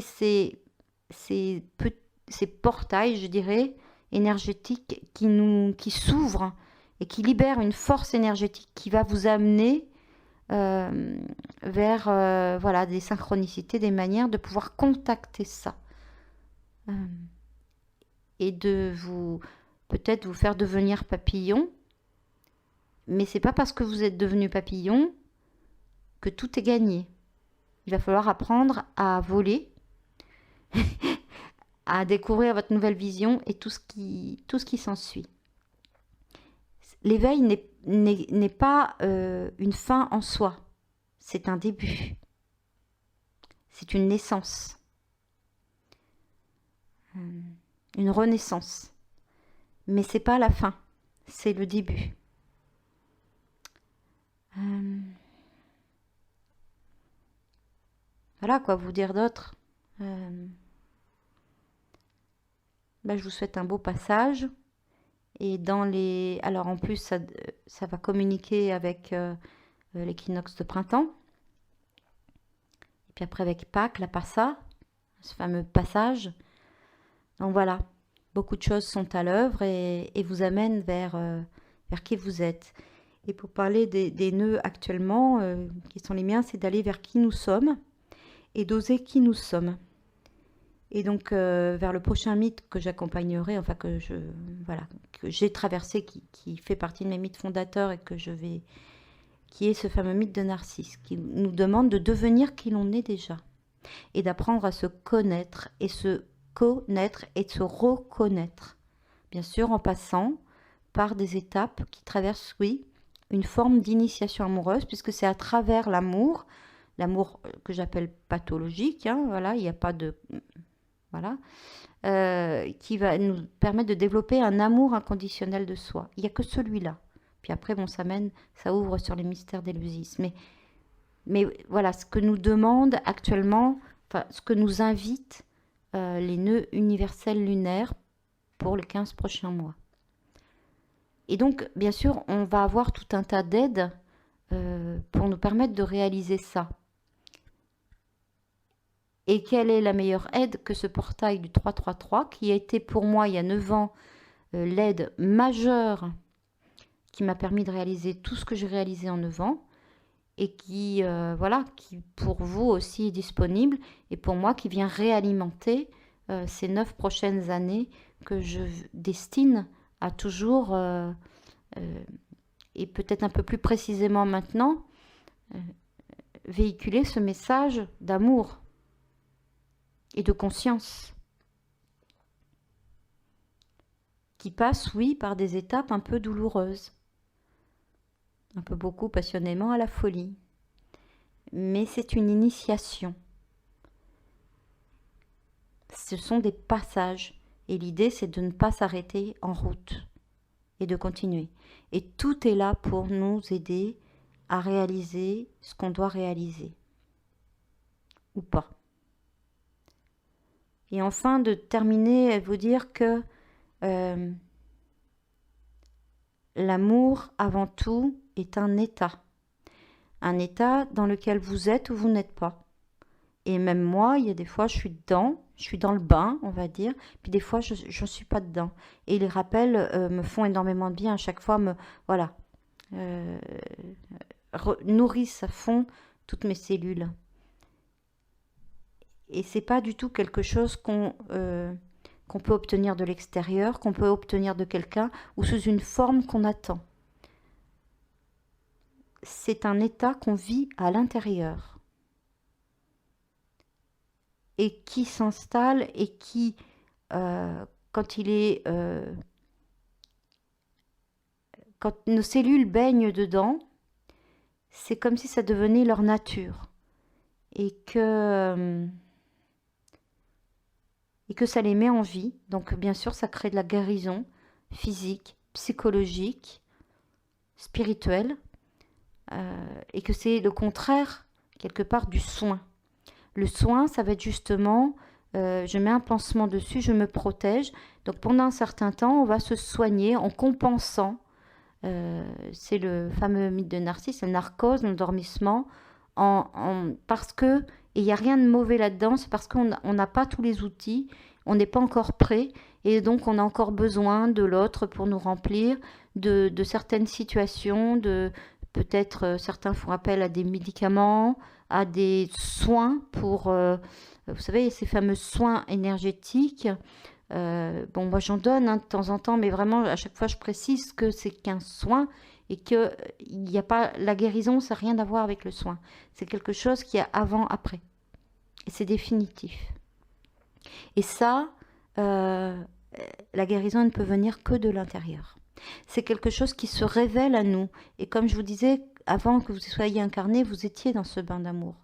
ces portails, je dirais, énergétiques qui s'ouvrent et qui libèrent une force énergétique qui va vous amener vers voilà, des synchronicités, des manières de pouvoir contacter ça. Et de peut-être vous faire devenir papillon. Mais c'est pas parce que vous êtes devenu papillon que tout est gagné. Il va falloir apprendre à voler, à découvrir votre nouvelle vision et tout ce qui s'ensuit. L'éveil n'est pas une fin en soi, c'est un début, c'est une naissance, une renaissance, mais c'est pas la fin, c'est le début. Voilà, quoi vous dire d'autre. Je vous souhaite un beau passage. Et alors en plus, ça va communiquer avec l'équinoxe de printemps. Et puis après avec Pâques, la Passa, ce fameux passage. Donc voilà, beaucoup de choses sont à l'œuvre et vous amènent vers qui vous êtes. Et pour parler des nœuds actuellement, qui sont les miens, c'est d'aller vers qui nous sommes et d'oser qui nous sommes. Et donc vers le prochain mythe que j'accompagnerai, enfin que j'ai traversé, qui fait partie de mes mythes fondateurs et qui est ce fameux mythe de Narcisse, qui nous demande de devenir qui l'on est déjà et d'apprendre à se connaître et se connaître et de se reconnaître. Bien sûr, en passant par des étapes qui traversent, oui, une forme d'initiation amoureuse, puisque c'est à travers l'amour que j'appelle pathologique, hein, voilà, il n'y a pas de... Voilà, qui va nous permettre de développer un amour inconditionnel de soi. Il n'y a que celui-là. Puis après, bon, ça ouvre sur les mystères d'Éleusis. Mais voilà, ce que nous demande actuellement, enfin, ce que nous invitent les nœuds universels lunaires pour les 15 prochains mois. Et donc, bien sûr, on va avoir tout un tas d'aides pour nous permettre de réaliser ça. Et quelle est la meilleure aide que ce portail du 333 qui a été pour moi il y a 9 ans l'aide majeure qui m'a permis de réaliser tout ce que j'ai réalisé en 9 ans et qui pour vous aussi est disponible et pour moi qui vient réalimenter ces 9 prochaines années que je destine à toujours et peut-être un peu plus précisément maintenant véhiculer ce message d'amour et de conscience, qui passe, oui, par des étapes un peu douloureuses, un peu beaucoup passionnément à la folie. Mais c'est une initiation. Ce sont des passages, et l'idée c'est de ne pas s'arrêter en route et de continuer. Et tout est là pour nous aider à réaliser ce qu'on doit réaliser, ou pas. Et enfin, de terminer, vous dire que l'amour, avant tout, est un état dans lequel vous êtes ou vous n'êtes pas. Et même moi, il y a des fois, je suis dans le bain, on va dire, puis des fois, je ne suis pas dedans. Et les rappels me font énormément de bien. À chaque fois, voilà, euh, nourrissent à fond toutes mes cellules. Et c'est pas du tout quelque chose qu'on peut obtenir de l'extérieur, qu'on peut obtenir de quelqu'un ou sous une forme qu'on attend. C'est un état qu'on vit à l'intérieur et qui s'installe et qui, quand quand nos cellules baignent dedans, c'est comme si ça devenait leur nature et que ça les met en vie. Donc bien sûr, ça crée de la guérison physique, psychologique, spirituelle, et que c'est le contraire, quelque part, du soin. Le soin, ça va être justement, je mets un pansement dessus, je me protège. Donc pendant un certain temps, on va se soigner en compensant. C'est le fameux mythe de Narcisse, la narcose, l'endormissement, parce que, et il n'y a rien de mauvais là-dedans, c'est parce qu'on n'a pas tous les outils, on n'est pas encore prêt, et donc on a encore besoin de l'autre pour nous remplir de certaines situations, peut-être certains font appel à des médicaments, à des soins pour, vous savez, ces fameux soins énergétiques. Bon, moi j'en donne de temps en temps, mais vraiment à chaque fois je précise que c'est qu'un soin et que il n'y a pas la guérison, ça n'a rien à voir avec le soin. C'est quelque chose qui est avant, après, et c'est définitif. Et ça, la guérison ne peut venir que de l'intérieur. C'est quelque chose qui se révèle à nous. Et comme je vous disais, avant que vous soyez incarné, vous étiez dans ce bain d'amour.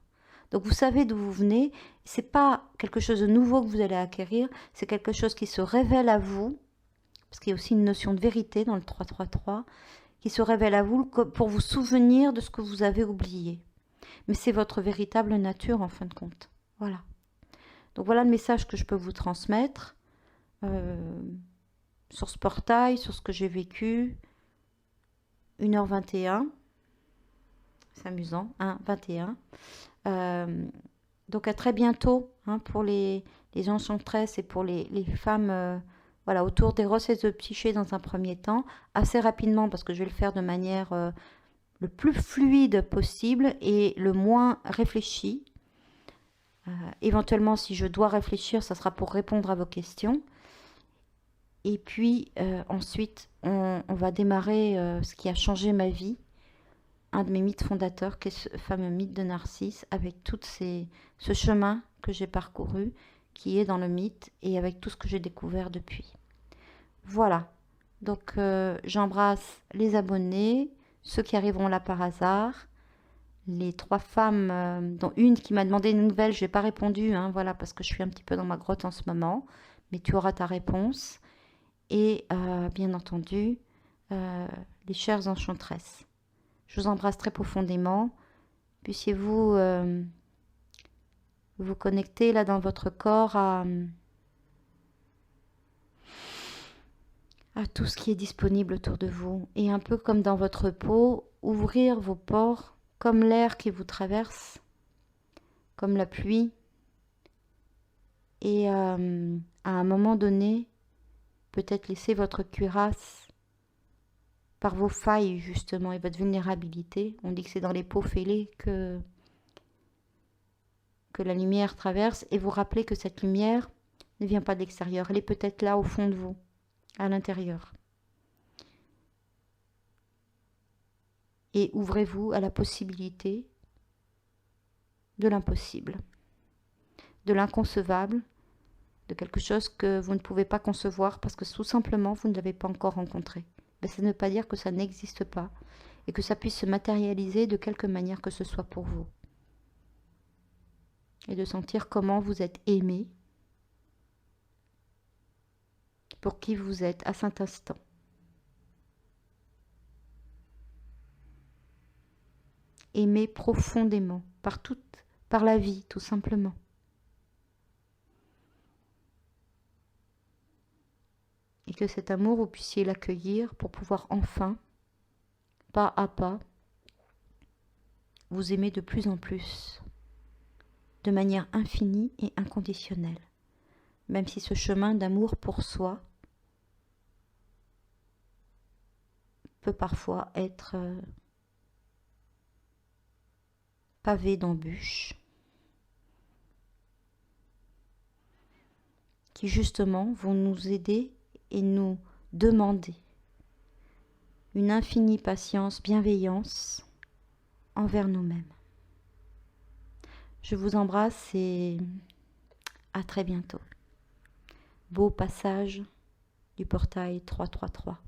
Donc vous savez d'où vous venez. C'est pas quelque chose de nouveau que vous allez acquérir. C'est quelque chose qui se révèle à vous, parce qu'il y a aussi une notion de vérité dans le 333, qui se révèle à vous pour vous souvenir de ce que vous avez oublié. Mais c'est votre véritable nature en fin de compte. Voilà. Donc voilà le message que je peux vous transmettre sur ce portail, sur ce que j'ai vécu. 1h21. C'est amusant, hein, 21. Donc à très bientôt pour les enchantresses et pour les femmes voilà, autour d'Eros et de Psyché dans un premier temps, assez rapidement parce que je vais le faire de manière le plus fluide possible et le moins réfléchi. Éventuellement, si je dois réfléchir, ça sera pour répondre à vos questions. Et puis ensuite, on va démarrer ce qui a changé ma vie, un de mes mythes fondateurs, qui est ce fameux mythe de Narcisse, avec tout ce chemin que j'ai parcouru, qui est dans le mythe, et avec tout ce que j'ai découvert depuis. Voilà. Donc j'embrasse les abonnés, ceux qui arriveront là par hasard, les 3 femmes, dont une qui m'a demandé une nouvelle, je n'ai pas répondu, voilà, parce que je suis un petit peu dans ma grotte en ce moment, mais tu auras ta réponse. Et bien entendu, les chères enchantresses. Je vous embrasse très profondément. Puissiez-vous vous connecter là dans votre corps à tout ce qui est disponible autour de vous. Et un peu comme dans votre peau, ouvrir vos pores comme l'air qui vous traverse, comme la pluie. Et à un moment donné, peut-être laisser votre cuirasse par vos failles justement et votre vulnérabilité. On dit que c'est dans les peaux fêlées que la lumière traverse, et vous rappelez que cette lumière ne vient pas de l'extérieur, elle est peut-être là au fond de vous, à l'intérieur. Et ouvrez-vous à la possibilité de l'impossible, de l'inconcevable, de quelque chose que vous ne pouvez pas concevoir parce que tout simplement vous ne l'avez pas encore rencontré. Mais ça ne veut pas dire que ça n'existe pas et que ça puisse se matérialiser de quelque manière que ce soit pour vous. Et de sentir comment vous êtes aimé, pour qui vous êtes à cet instant. Aimé profondément, par la vie, tout simplement. Et que cet amour, vous puissiez l'accueillir pour pouvoir enfin, pas à pas, vous aimer de plus en plus. de manière infinie et inconditionnelle, même si ce chemin d'amour pour soi peut parfois être pavé d'embûches qui justement vont nous aider et nous demander une infinie patience, bienveillance envers nous-mêmes. Je vous embrasse et à très bientôt. Beau passage du portail 333.